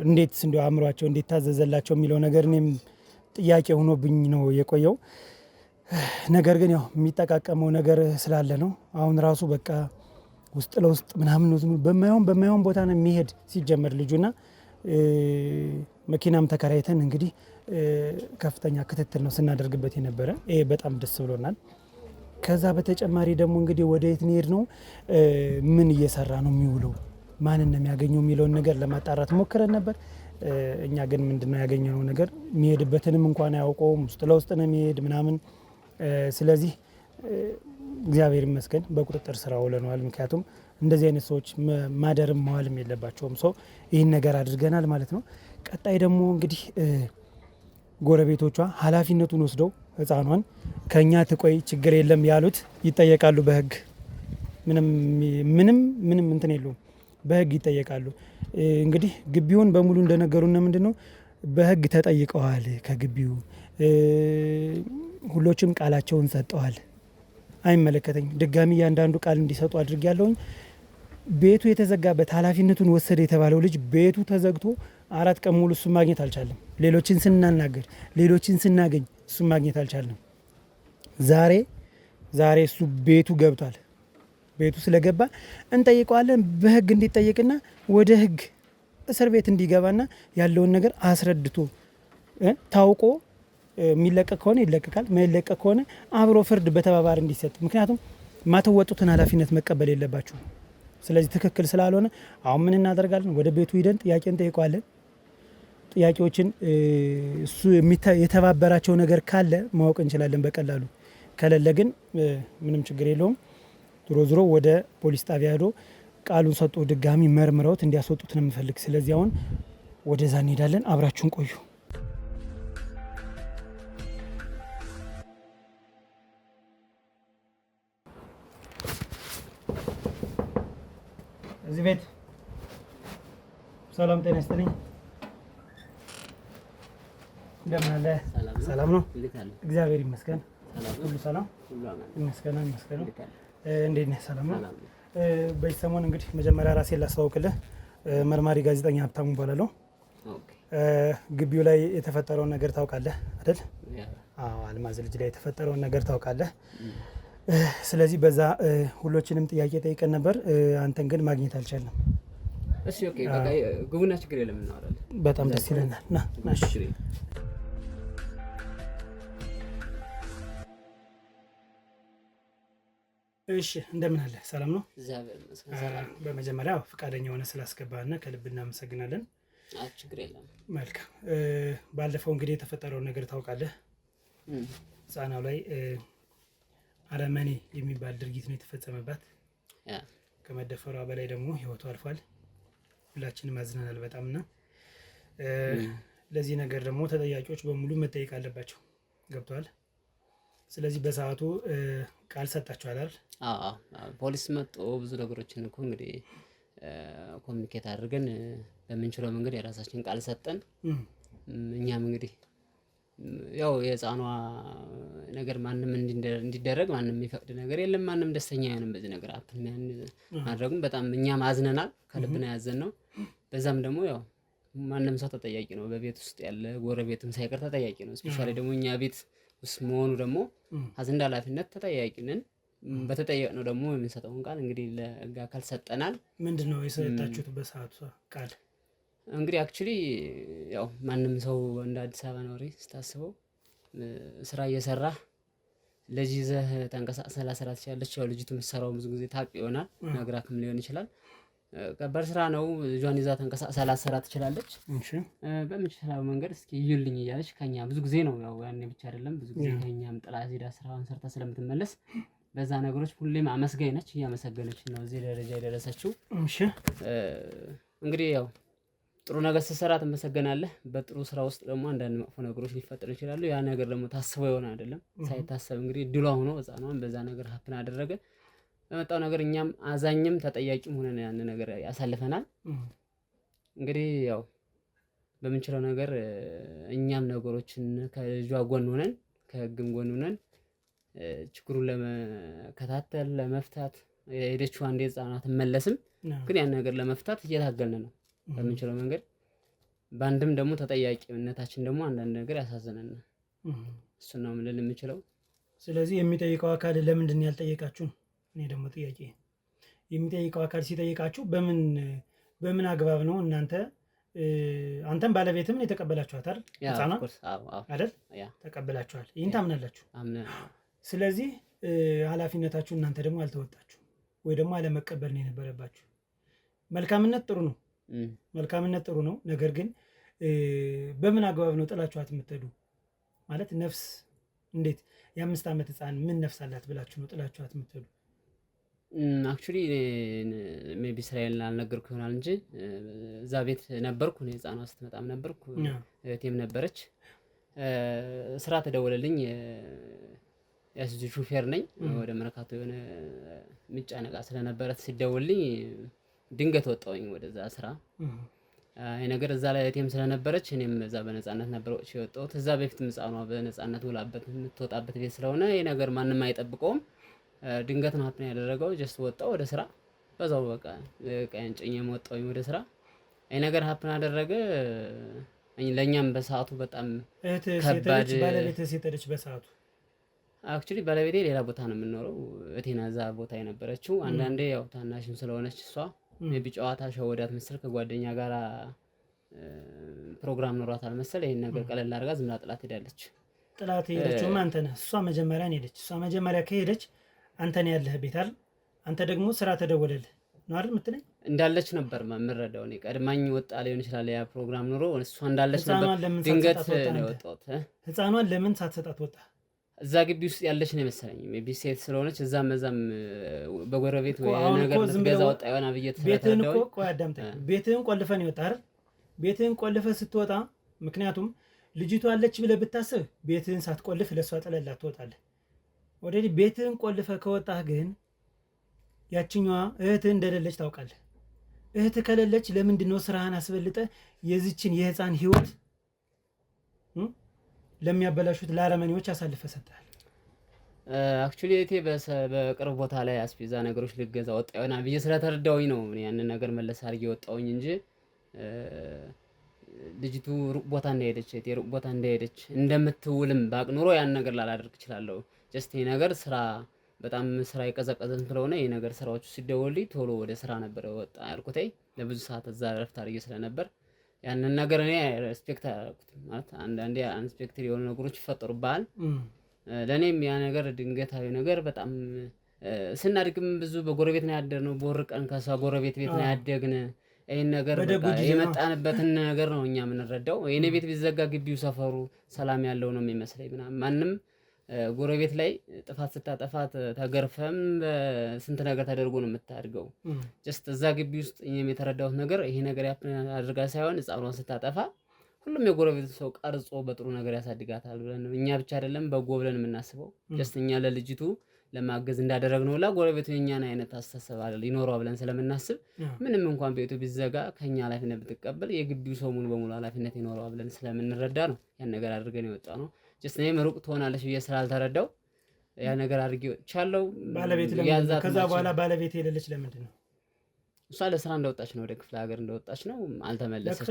እንዴት እንደው አእምሯቸው እንዴት ታዘዘላቸው የሚለው ነገር እኔም ጥያቄ ሆኖብኝ ነው የቆየው። ነገር ግን ያው የሚጠቃቀመው ነገር ስላለ ነው። አሁን ራሱ በቃ ውስጥ ለውስጥ ምናምን ነው ዝም በማይሆን ቦታ ነው የሚሄድ ሲጀመር ልጁና መኪናም ተከራይተን እንግዲህ ከፍተኛ ክትትል ነው ስናደርግበት የነበረ። ይሄ በጣም ደስ ብሎናል። ከዛ በተጨማሪ ደግሞ እንግዲህ ወደ የት እንሄድ ነው ምን እየሰራ ነው የሚውለው ማንን ነው የሚያገኘው የሚለውን ነገር ለማጣራት ሞክረን ነበር። እኛ ግን ምንድነው ያገኘነው ነገር የሚሄድበትንም እንኳን አያውቀውም። ውስጥ ለውስጥ ነው የሚሄድ ምናምን። ስለዚህ እግዚአብሔር ይመስገን በቁጥጥር ስር ውለነዋል። ምክንያቱም እንደዚህ አይነት ሰዎች ማደርም መዋልም የለባቸውም። ሰው ይህን ነገር አድርገናል ማለት ነው። ቀጣይ ደግሞ እንግዲህ ጎረቤቶቿ ኃላፊነቱን ወስደው ህፃኗን ከኛ ትቆይ ችግር የለም ያሉት ይጠየቃሉ በህግ። ምንም እንትን የለውም፣ በህግ ይጠየቃሉ። እንግዲህ ግቢውን በሙሉ እንደነገሩን ምንድነው በህግ ተጠይቀዋል። ከግቢው ሁሎችም ቃላቸውን ሰጠዋል። አይመለከተኝ ድጋሚ ያንዳንዱ ቃል እንዲሰጡ አድርጌያለሁኝ። ቤቱ የተዘጋበት ኃላፊነቱን ወሰደ የተባለው ልጅ ቤቱ ተዘግቶ 4 ቀን ሙሉ እሱን ማግኘት አልቻለም። ሌሎችን ስናናገር ሌሎችን ስናገኝ እሱን ማግኘት አልቻለም። ዛሬ እሱ ቤቱ ገብቷል። ቤቱ ስለገባ እንጠይቀዋለን በህግ እንዲጠየቅና ወደ ህግ እስር ቤት እንዲገባና ያለውን ነገር አስረድቶ ታውቆ የሚለቀቅ ከሆነ ይለቀቃል፣ ማይለቀቅ ከሆነ አብሮ ፍርድ በተባባሪ እንዲሰጥ። ምክንያቱም ማተወጡትን ኃላፊነት መቀበል የለባችሁ። ስለዚህ ትክክል ስላልሆነ አሁን ምን እናደርጋለን? ወደ ቤቱ ሂደን ጥያቄ እንጠይቀዋለን። ጥያቄዎችን እሱ የተባበራቸው ነገር ካለ ማወቅ እንችላለን በቀላሉ። ከሌለ ግን ምንም ችግር የለውም። ዞሮ ወደ ፖሊስ ጣቢያ ሄዶ ቃሉን ሰጡ ድጋሚ መርምረውት እንዲያስወጡት ነው የምፈልግ። ስለዚህ አሁን ወደዛ እንሄዳለን። አብራችሁን ቆዩ። እዚህ ቤት ሰላም ጤና ይስጥልኝ። እንደምን አለ? ሰላም ነው? እግዚአብሔር ይመስገን። ሁሉ ሰላም ይመስገን። እንዴት ነህ? ሰላም ነው? በዚህ ሰሞን እንግዲህ መጀመሪያ ራሴን ላስተዋውቅልህ። መርማሪ ጋዜጠኛ ሀብታሙ እባላለሁ። ግቢው ላይ የተፈጠረውን ነገር ታውቃለህ አይደል? አዎ፣ አልማዝ ልጅ ላይ የተፈጠረውን ነገር ታውቃለህ። ስለዚህ በዛ ሁሎችንም ጥያቄ ጠይቀን ነበር። አንተን ግን ማግኘት አልቻልንም። እሺ፣ ኦኬ፣ በቃ ግቡና ችግር የለም እናወራለን። በጣም ደስ ይለናል። ና እሺ። እሺ፣ እንደምን አለ? ሰላም ነው? እግዚአብሔር ይመስገን። በመጀመሪያ ፈቃደኛ ሆነ ስላስገባህና ከልብ እናመሰግናለን። ችግር የለም። መልካም። ባለፈው እንግዲህ የተፈጠረውን ነገር ታውቃለህ። ህፃናው ላይ አረመኔ የሚባል ድርጊት ነው የተፈጸመባት። ከመደፈሯ በላይ ደግሞ ህይወቱ አልፏል። ሁላችንም አዝነናል በጣምና ለዚህ ነገር ደግሞ ተጠያቂዎች በሙሉ መጠየቅ አለባቸው። ገብቷል? ስለዚህ በሰዓቱ ቃል ሰጣችኋል አይደል? አዎ፣ ፖሊስ መጥቶ ብዙ ነገሮችን እኮ እንግዲህ ኮሚኒኬት አድርገን በምንችለው መንገድ የራሳችን ቃል ሰጠን። እኛም እንግዲህ ያው የህፃኗ ነገር ማንም እንዲደረግ ማንም የሚፈቅድ ነገር የለም። ማንም ደስተኛ አይሆንም በዚህ ነገር ማድረጉም በጣም እኛም አዝነናል። ከልብ ነው ያዘንነው። በዛም ደግሞ ያው ማንም ሰው ተጠያቂ ነው። በቤት ውስጥ ያለ ጎረቤትም ሳይቀር ተጠያቂ ነው። ስፔሻሊ ደግሞ እኛ ቤት ውስጥ መሆኑ ደግሞ እንደ ኃላፊነት ተጠያቂ ነን። በተጠየቅነው ደግሞ የምንሰጠውን ቃል እንግዲህ ለህግ አካል ሰጠናል። ምንድነው የሰጣችሁት በሰዓቱ ቃል? እንግዲህ አክቹሊ ያው ማንም ሰው እንደ አዲስ አበባ ነዋሪ ስታስበው ስራ እየሰራ ልጅ ይዘህ ተንቀሳቅሰህ ላሰራ ትችላለች። ያው ልጅቱ የምትሰራው ብዙ ጊዜ ታውቅ ይሆናል፣ ነግራክም ሊሆን ይችላል። ከባድ ስራ ነው። ልጇን ይዛ ተንቀሳቅሰህ ላሰራ ትችላለች። በምትችለው መንገድ እስኪ እዩልኝ እያለች ከኛ ብዙ ጊዜ ነው ያው ያኔ ብቻ አይደለም ብዙ ጊዜ ከኛም ጥላ ሄዳ ስራዋን ሰርታ ስለምትመለስ በዛ ነገሮች ሁሌም አመስጋኝ ነች። እያመሰገነች ነው እዚህ ደረጃ የደረሰችው። እንግዲህ ያው ጥሩ ነገር ስትሰራ ትመሰገናለህ። በጥሩ ስራ ውስጥ ደግሞ አንዳንድ መጥፎ ነገሮች ሊፈጠሩ ይችላሉ። ያ ነገር ደግሞ ታስበው ይሆን አይደለም ሳይታሰብ እንግዲህ ድሏ ሆኖ ህፃኗን በዛ ነገር ሀፕን አደረገ። በመጣው ነገር እኛም አዛኝም ተጠያቂም ሆነን ያን ነገር ያሳልፈናል። እንግዲህ ያው በምንችለው ነገር እኛም ነገሮችን ከልጇ ጎን ሆነን ከህግም ጎን ሆነን ችግሩን ለመከታተል ለመፍታት የሄደችው አንዴ ህፃናት መለስም ግን ያን ነገር ለመፍታት እየታገልን ነው በምንችለው መንገድ። በአንድም ደግሞ ተጠያቂነታችን ደግሞ አንዳንድ ነገር ያሳዝነናል። እሱን ነው ምን የምችለው። ስለዚህ የሚጠይቀው አካል ለምንድን ያልጠየቃችሁ? እኔ ደግሞ ጥያቄ የሚጠይቀው አካል ሲጠይቃችሁ በምን አግባብ ነው እናንተ አንተም ባለቤትም የተቀበላችኋት አይደል? ህፃኗ አይደል? ተቀበላችኋል። ይሄን ታምናላችሁ። ስለዚህ ኃላፊነታችሁ እናንተ ደግሞ አልተወጣችሁ ወይ ደግሞ አለመቀበል ነው የነበረባችሁ። መልካምነት ጥሩ ነው። ነገር ግን በምን አግባብ ነው ጥላችኋት የምትሄዱ? ማለት ነፍስ እንዴት የ5 ዓመት ህፃን ምን ነፍስ አላት ብላችሁ ነው ጥላችኋት የምትሄዱ? አክቹሊ ሜቢ ስራዬን አልነገርኩህ ይሆናል እንጂ እዛ ቤት ነበርኩ። እኔ ህፃኗ ስትመጣም ነበርኩ፣ እህቴም ነበረች። ስራ ተደወለልኝ። ያስጁ ሹፌር ነኝ። ወደ መርካቶ የሆነ ምጫ ነቃ ስለነበረት ሲደውልልኝ ድንገት ወጣሁኝ ወደዛ ስራ። አይ ነገር እዛ ላይ እህቴም ስለነበረች እኔም እዛ በነፃነት ነበር ወጥቼ የወጣሁት። እዛ በፊት ህፃኗ በነፃነት ውላበት የምትወጣበት ቤት ስለሆነ ይሄ ነገር ማንም አይጠብቀውም። ድንገት ነው ሀፕን ያደረገው። ጀስት ወጣሁ ወደ ስራ። በዛው በቃ ቀን ጭኜም ወጣሁኝ ወደ ስራ። ይሄ ነገር ሀፕን አደረገ። ለኛም በሰዓቱ በጣም ከባድ። ባለቤትህ ሴተች በሰዓቱ አክቹሊ ባለቤቴ ሌላ ቦታ ነው የምንኖረው። እቴና እዛ ቦታ የነበረችው አንዳንዴ ያው ታናሽም ስለሆነች እሷ ሜቢ ጨዋታ ሸወዳት መሰል ከጓደኛ ጋር ፕሮግራም ኖሯታል መሰል። ይሄን ነገር ቀለል አድርጋ ዝም ብላ ጥላት ሄዳለች። ጥላት ሄደችው አንተ ነህ። እሷ መጀመሪያ ሄደች። እሷ መጀመሪያ ከሄደች አንተ ነህ ያለህ ቤት አይደል? አንተ ደግሞ ስራ ተደወለልህ ነው አይደል የምትለኝ? እንዳለች ነበር የምረዳው እኔ። ቀድማኝ ወጣ ሊሆን ይችላል ያ ፕሮግራም ኖሮ እሷ እንዳለች ነበር። ድንገት ነው የወጣሁት። ህፃኗን ለምን ሳትሰጣት ወጣ? እዛ ግቢ ውስጥ ያለች ነው መሰለኝ። ሜቢ ሴት ስለሆነች እዛም በጎረቤት ወይ ነገር ልትገዛ ወጣ ይሆናል ብዬ ተረዳሁ። ቆይ አዳምጠኝ። ቤትህን ቆልፈህ ነው የወጣህ አይደል? ቤትህን ቆልፈህ ስትወጣ ምክንያቱም ልጅቷ አለች ብለህ ብታስብ ቤትህን ሳትቆልፍ ለሷ ጥለላት ትወጣለህ። ወደዲ ቤትህን ቆልፈህ ከወጣህ ግን ያችኛዋ እህትህ እንደሌለች ታውቃለህ። እህትህ ከሌለች ለምንድን ነው ስራህን አስበልጠህ የዚችን የህፃን ህይወት ለሚያበላሹት ለአረመኔዎች አሳልፈህ ሰጥተሃል? አክቹሊ እቴ በቅርብ ቦታ ላይ አስቤዛ ነገሮች ልገዛ ወጣ ይሆናል ብዬ ስለተረዳሁኝ ነው ያንን ነገር መለስ አድርጌ ወጣሁኝ እንጂ ልጅቱ ሩቅ ቦታ እንደሄደች እቴ ሩቅ ቦታ እንደሄደች እንደምትውልም ባቅ ኑሮ ያን ነገር ላላደርግ እችላለሁ። ጀስት ይሄ ነገር ስራ በጣም ስራ የቀዘቀዘን ስለሆነ ይሄ ነገር ስራዎቹ ሲደወልኝ ቶሎ ወደ ስራ ነበር ወጣ ያልኩት። ለብዙ ሰዓት እዛ ረፍት አድርጌ ስለነበር ያንን ነገር እኔ ሪስፔክት አደረኩት። ማለት አንዳንዴ አንስፔክትድ የሆኑ ነገሮች ይፈጠሩብሃል። ለእኔም ያ ነገር ድንገታዊ ነገር በጣም ስናድግም ብዙ በጎረቤት ነው ያደግነው። በወርቀን ከሷ ጎረቤት ቤት ነው ያደግን። ይሄን ነገር በቃ የመጣንበትን ነገር ነው እኛ የምንረዳው። የኔ ቤት ቢዘጋ ግቢው ሰፈሩ ሰላም ያለው ነው የሚመስለኝ ምናምን። ማንም ጎረቤት ላይ ጥፋት ስታጠፋት ተገርፈም ስንት ነገር ተደርጎ ነው የምታድገው። ጀስት እዛ ግቢ ውስጥ እኛም የተረዳሁት ነገር ይሄ ነገር አድርጋ ሳይሆን ህፃኗን ስታጠፋ ሁሉም የጎረቤት ሰው ቀርጾ በጥሩ ነገር ያሳድጋታል ብለን እኛ ብቻ አይደለም በጎ ብለን የምናስበው። ጀስት እኛ ለልጅቱ ለማገዝ እንዳደረግነው ሁላ ጎረቤቱ የኛን አይነት አስተሳሰብ አይደል ይኖረዋል ብለን ስለምናስብ ምንም እንኳን ቤቱ ቢዘጋ ከኛ ኃላፊነት ብትቀበል የግቢው ሰው ሙሉ በሙሉ ኃላፊነት ይኖረዋል ብለን ስለምንረዳ ነው ያን ነገር አድርገን የወጣ ነው። ጀስት እኔም ሩቅ ትሆናለች ብዬ ስላልተረዳው ያ ነገር አድርጌ ወጥቻለሁ። ባለቤት ለምን ከዛ በኋላ ባለቤት የሌለች ለምንድን ነው? እሷ ለስራ እንደወጣች ነው፣ ወደ ክፍለ ሀገር እንደወጣች ነው። አልተመለሰች።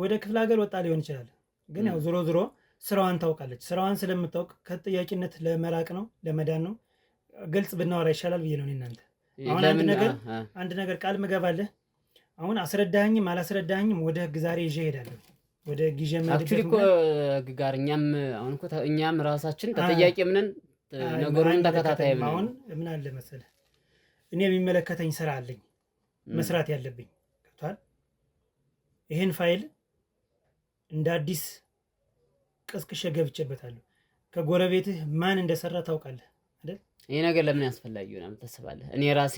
ወደ ክፍለ ሀገር ወጣ ሊሆን ይችላል። ግን ያው ዞሮ ስራዋን ታውቃለች። ስራዋን ስለምታውቅ ከተጠያቂነት ለመራቅ ነው ለመዳን ነው። ግልጽ ብናወራ ይሻላል ብዬ ነው እናንተ። አሁን አንድ ነገር ቃል ምገባለህ። አሁን አስረዳኸኝም አላስረዳኸኝም ወደ ህግ ዛሬ ይዤ እሄዳለሁ። ወደ ህግ ይዤ አክቹሊ እኮ ህግ ጋር እኛም ራሳችን ተጠያቂ ምንን ነገሩን ተከታታይ ምን አሁን ምን አለ መሰለህ እኔ የሚመለከተኝ ስራ አለኝ መስራት ያለብኝ ገብቷል። ይሄን ፋይል እንደ አዲስ ቀስቅሼ ገብቼበታለሁ። ከጎረቤትህ ማን እንደሰራ ታውቃለህ አይደል? ይሄ ነገር ለምን ያስፈልጋል ነው ተስባለህ? እኔ ራሴ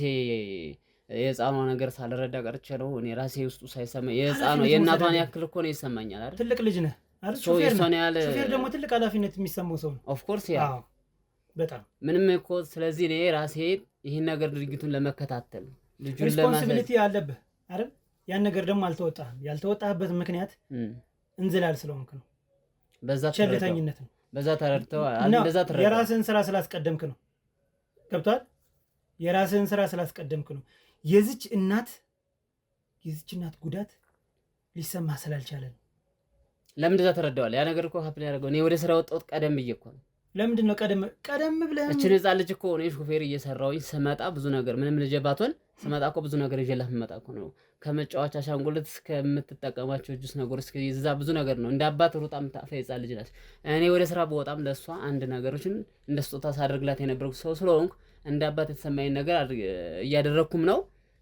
የህፃኗ ነገር ሳልረዳ ቀርቼ ነው። እኔ ራሴ ውስጡ ሳይሰማ የህፃኗ የእናቷን ያክል እኮ ነው ይሰማኛል አይደል? ትልቅ ልጅ ነህ አይደል? ሾፌር ደግሞ ትልቅ ኃላፊነት የሚሰማው ሰው ነው። ኦፍ ኮርስ ያ በጣም ምንም እኮ ስለዚህ እኔ ራሴ ይሄን ነገር ድርጊቱን ለመከታተል ልጁን ሪስፖንሲቢሊቲ አለብህ አይደል? ያን ነገር ደግሞ አልተወጣህም። ያልተወጣህበት ምክንያት እንዝላል ስለሆንክ ነው። በዛ ቸልተኝነት ነው። በዛ ተረድተው እንደዛ ተረድተው የራስህን ስራ ስላስቀደምክ ነው። ገብቷል? የራስህን ስራ ስላስቀደምክ ነው። የዚች እናት ጉዳት ሊሰማ ስላልቻለ ነው። ለምን እንደዛ ተረዳዋል? ያ ነገር እኮ ሀፕን ያደረገው እኔ ወደ ስራ ወጣሁት ቀደም ብዬ እኮ ነው። ለምንድን ነው ቀደም ብለህ? እቺ ህፃን ልጅ እኮ እኔ ሾፌር እየሰራሁኝ ስመጣ ብዙ ነገር ምንም ልጅ ባትሆን ስመጣ እኮ ብዙ ነገር ይዤላት የምመጣ እኮ ነው። ከመጫወቻ አሻንጉሊት እስከምትጠቀማቸው ጁስ ነገሮች እስከዛ ብዙ ነገር ነው። እንደ አባት ሩጣ የምታፈ ህፃን ልጅ ናት። እኔ ወደ ስራ በወጣም ለእሷ አንድ ነገሮችን እንደ ስጦታ ሳደርግላት የነበርኩ ሰው ስለሆንኩ እንደ አባት የተሰማኝ ነገር እያደረኩም ነው።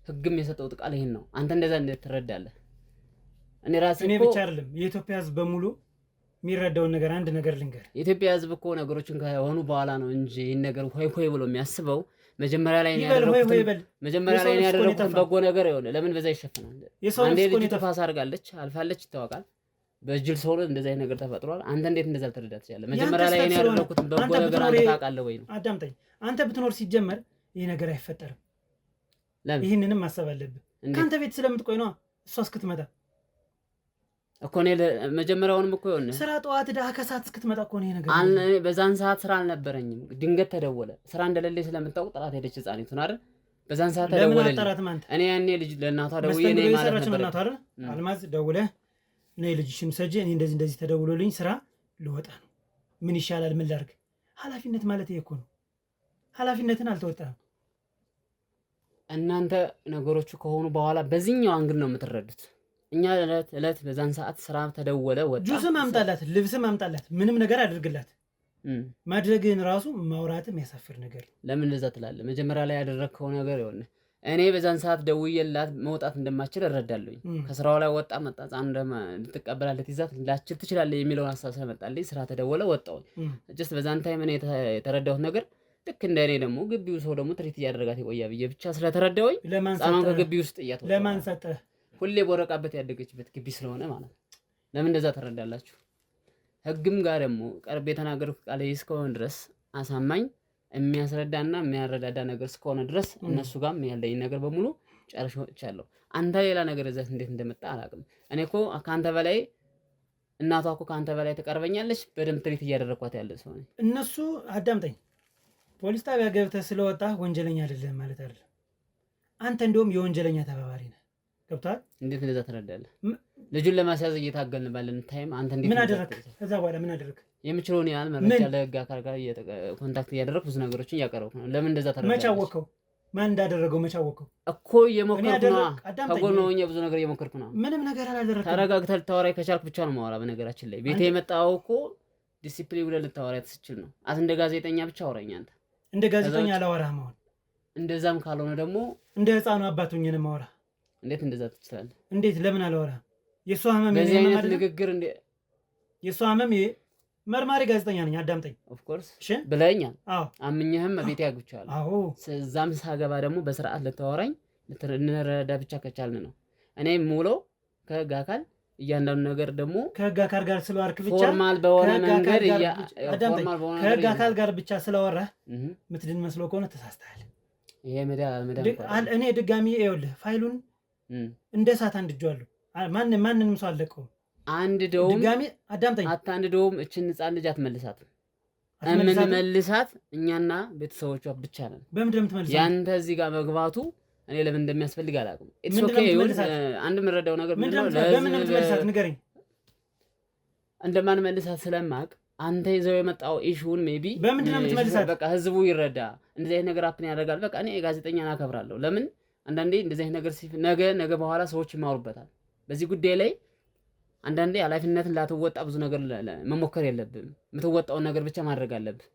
ህግም የሰጠው ቃል ይሄን ነው። አንተ እንደዛ እንዴት ትረዳለህ? እኔ ብቻ አይደለም የኢትዮጵያ ህዝብ በሙሉ የሚረዳውን ነገር አንድ ነገር ልንገር። የኢትዮጵያ ህዝብ እኮ ነገሮችን ከሆኑ በኋላ ነው እንጂ ይህን ነገር ሆይ ብሎ የሚያስበው መጀመሪያ ላይ ያደረኩትን በጎ ነገር የሆነ ለምን በዛ ይሸፍናል? አንዴ ልጅ ተፋሳ አድርጋለች አልፋለች ይታወቃል። በእጅል ሰው እንደዚህ አይነት ነገር ተፈጥሯል። አንተ እንዴት እንደዛ ልትረዳ ትችላለህ? መጀመሪያ ላይ ያደረኩትን በጎ ነገር አንተ ታውቃለህ ወይ ነው? አዳምጠኝ። አንተ ብትኖር ሲጀመር ይሄ ነገር አይፈጠርም። ይህንንም ማሰብ አለብህ። ከአንተ ቤት ስለምትቆይ ነው እሷ እስክትመጣ እኮ እኔ መጀመሪያውንም እኮ ይሆን ስራ ጠዋት ዳህ ከሰዓት እስክትመጣ እኮ ነው ነገር በዛን ሰዓት ስራ አልነበረኝም። ድንገት ተደወለ። ስራ እንደሌለ ስለምታውቅ ጥራት ሄደች ህፃኒቱን አይደል? በዛን ሰዓት ተደወለልኝ። እኔ ያኔ ልጅ ለእናቷ ደውዬ ነኝ ማለት ነበር። እናቷ አይደል አልማዝ ደውለህ ነይ ልጅሽን ሰጂ እኔ እንደዚህ ተደውሎልኝ ስራ ልወጣ ነው። ምን ይሻላል? ምን ላድርግ? ኃላፊነት ማለት ይሄ እኮ ነው። ኃላፊነትን አልተወጣም። እናንተ ነገሮቹ ከሆኑ በኋላ በዚህኛው አንግል ነው የምትረዱት። እኛ እለት በዛን ሰዓት ስራ ተደወለ ወጣ። ጁስም አምጣላት ልብስም አምጣላት ምንም ነገር አድርግላት። ማድረግህን ራሱ ማውራትም ያሳፍር ነገር። ለምን እንደዛ ትላለህ? መጀመሪያ ላይ ያደረግከው ነገር ይሆን እኔ በዛን ሰዓት ደውዬላት መውጣት እንደማችል እረዳለሁኝ። ከስራው ላይ ወጣ መጣ ጻን ልትቀበላለት ይዛት ላችል ትችላለህ የሚለውን ሀሳብ ስለመጣልኝ ስራ ተደወለ ወጣው። ጀስት በዛን ታይም እኔ የተረዳሁት ነገር ልክ እንደ እኔ ደግሞ ግቢው ሰው ደግሞ ትሪት እያደረጋት ይቆያ ብዬ ብቻ ስለተረዳሁኝ ጻናን ከግቢው ውስጥ እያተው ለማን ሰጠህ? ሁሌ በወረቃበት ያደገችበት ግቢ ስለሆነ ማለት ነው። ለምን እንደዛ ተረዳላችሁ? ህግም ጋር ደግሞ ቀርብ የተናገርኩት ቃል እስከሆነ ድረስ አሳማኝ የሚያስረዳና የሚያረዳዳ ነገር እስከሆነ ድረስ እነሱ ጋርም ያለኝ ነገር በሙሉ ጨርሻለሁ። አንተ ሌላ ነገር እዛት እንዴት እንደመጣ አላውቅም። እኔ እኮ ካንተ በላይ እናቷ እኮ ካንተ በላይ ተቀርበኛለች። በደንብ ትሪት እያደረኳት ያለ ሰው ነኝ። እነሱ አዳምጠኝ። ፖሊስ ጣቢያ ገብተህ ስለወጣህ ወንጀለኛ አይደለም ማለት አይደለም። አንተ እንደውም የወንጀለኛ ተባባሪ ነህ። ገብቷል? እንዴት እንደዛ ትረዳለህ? ልጁን ለማስያዝ እየታገልን ባለን ታይም አንተ እንዴት ምን አደረክ? ከዛ በኋላ ምን አደረክ? የምችለውን ያህል መረጃ ለህግ አካል ጋር ኮንታክት እያደረግኩ ብዙ ነገሮችን እያቀረብኩ ነው። ለምን እንደዛ ተረዳለህ? መች አወቀው? ማን እንዳደረገው መች አወቀው? እኮ እየሞከርኩ ነው። ከጎን ሆኜ ብዙ ነገር እየሞከርኩ ነው። ምንም ነገር አላደረክም። ተረጋግተህ ልታወራኝ ከቻልክ ብቻ ነው የማወራ። በነገራችን ላይ ቤቴ የመጣኸው እኮ ዲሲፕሊን ብለህ ልታወራኝ ትችል ነው። እንደ ጋዜጠኛ ብቻ አውራኝ አንተ። እንደ ጋዜጠኛ አላወራህም። አሁን እንደዛም ካልሆነ ደግሞ እንደ ህፃኑ አባት ሆኜ ነው የማወራህ። እንዴት እንደዛ ትችላለህ? እንዴት ለምን አላወራህም? የእሷ ህመም በዚህ አይነት ንግግር እንደ የእሷ ህመም መርማሪ ጋዜጠኛ ነኝ። አዳምጠኝ። ኦፍ ኮርስ ብለኸኛል። አዎ አምኜህም ቤቴ ያግቻለሁ። አዎ እዛም ሳገባ ደግሞ በስርዓት ልታወራኝ ልንረዳ ብቻ ከቻልን ነው። እኔ ሙሉ ከህግ አካል እያንዳንዱ ነገር ደግሞ ከህግ አካል ጋር ስለዋርክ ብቻ ፎርማል በሆነ መንገድ ከህግ አካል ጋር ብቻ ስለወራህ ምትድን መስሎ ከሆነ ተሳስተሃል። ይሄ መዳል አልመዳል እኔ ድጋሚ ይኸውልህ ፋይሉን እንደ እሳት አንድጄዋለሁ። ማንንም ሰው አልለቀውም። አንድ ደውም ድጋሚ አዳምጠኝ። አንድ ደውም እችን ህፃን ልጅ አትመልሳትም። እምንመልሳት እኛና ቤተሰቦቿ ብቻ ነን። በምንድን ነው የምትመልሳት? ያንተ እዚህ ጋር መግባቱ እኔ ለምን እንደሚያስፈልግ አላውቅም። ኢትስ ኦኬ። አንድ የምረዳው ነገር ምንድን ነው በምን ነው የምትመልሳት? ንገረኝ። እንደማንመልሳት ስለማቅ አንተ ይዘው የመጣው ኢሹን ሜቢ በምንድን ነው የምትመልሳት? በቃ ህዝቡ ይረዳ እንደዚህ አይነት ነገር አፕን ያደርጋል። በቃ እኔ ጋዜጠኛን አከብራለሁ። ለምን አንዳንዴ እንደዚህ አይነት ነገር ነገ በኋላ ሰዎች ይማሩበታል። በዚህ ጉዳይ ላይ አንዳንዴ ኃላፊነትን ላትወጣ ብዙ ነገር መሞከር የለብህም። የምትወጣውን ነገር ብቻ ማድረግ አለብህ።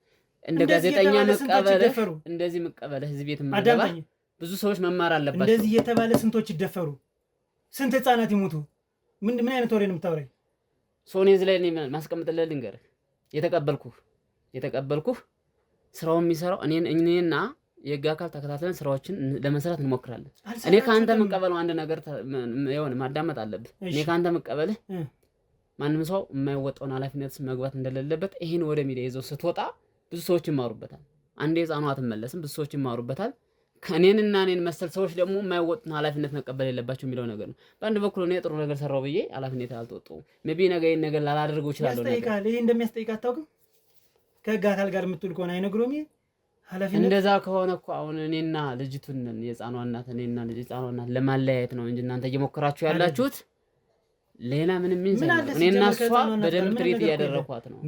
እንደ ጋዜጠኛ መቀበልህ እንደዚህ መቀበልህ ህዝብ ቤት ማገባ ብዙ ሰዎች መማር አለባቸው። እንደዚህ የተባለ ስንቶች ይደፈሩ፣ ስንት ህፃናት ይሞቱ። ምን አይነት ወሬ ነው የምታወራኝ? ሶኔዝ ላይ እኔ ማስቀምጥልህ ልንገርህ፣ የተቀበልኩህ ስራው የሚሰራው እኔና የህግ አካል ተከታትለን ስራዎችን ለመስራት እንሞክራለን። እኔ ካንተ መቀበለው አንድ ነገር የሆነ ማዳመጥ አለብህ። እኔ ካንተ መቀበልህ ማንም ሰው የማይወጣውን ኃላፊነት መግባት እንደሌለበት ይሄን ወደ ሚዲያ ይዘው ስትወጣ ብዙ ሰዎች ይማሩበታል። አንዴ ህፃኑ አትመለስም፣ ብዙ ሰዎች ይማሩበታል። ከእኔንና እኔን መሰል ሰዎች ደግሞ የማይወጡን ኃላፊነት መቀበል የለባቸው የሚለው ነገር ነው። በአንድ በኩል እኔ ጥሩ ነገር ሰራው ብዬ ኃላፊነት አልተወጣሁም። ሜቢ ነገ ይሄን ነገር ላላደርገው እችላለሁ። ያስጠይቃል። ይሄ እንደሚያስጠይቅ አታውቅም? ከህግ አካል ጋር የምትውል ከሆነ አይነግሩም? ኃላፊነት እንደዛ ከሆነ እኮ አሁን እኔና ልጅቱን የህፃኗ እናት እኔና የህፃኗ እናት ለማለያየት ነው እንጂ እናንተ እየሞከራችሁ ያላችሁት ሌላ ምንም እኔና እሷ በደንብ ትሪት እያደረኳት ነው።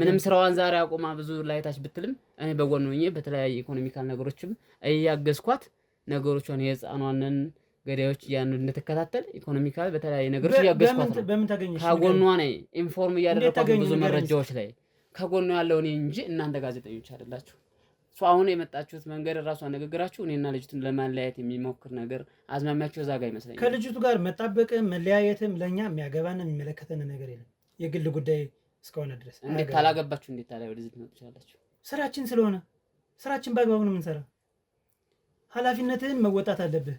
ምንም ስራዋን ዛሬ አቁማ ብዙ ላይታች ብትልም እኔ በጎን ሆኜ በተለያየ ኢኮኖሚካል ነገሮችም እያገዝኳት ነገሮቿን የህፃኗንን ገዳዮች ያን እንድትከታተል ኢኮኖሚካል በተለያየ ነገሮች እያገዝኳት ነው። በምን ታገኘሽ? ከጎኗ ነኝ ኢንፎርም እያደረኳት ብዙ መረጃዎች ላይ ከጎኗ ያለው እኔ እንጂ እናንተ ጋዜጠኞች አይደላችሁ። አሁን የመጣችሁት መንገድ ራሱ ንግግራችሁ እኔና ልጅቱን ለማለያየት የሚሞክር ነገር አዝማሚያችሁ እዛ ጋር ይመስለኛል። ከልጅቱ ጋር መጣበቅም መለያየትም ለኛ የሚያገባን የሚመለከተን ነገር የለም። የግል ጉዳይ እስከሆነ ድረስ እንዴት ካላገባችሁ እንዴት ታዲያ ወደዚህ ትመጡቻላችሁ? ስራችን ስለሆነ ስራችን በአግባቡ ነው የምንሰራው። ኃላፊነትህን መወጣት አለብህ።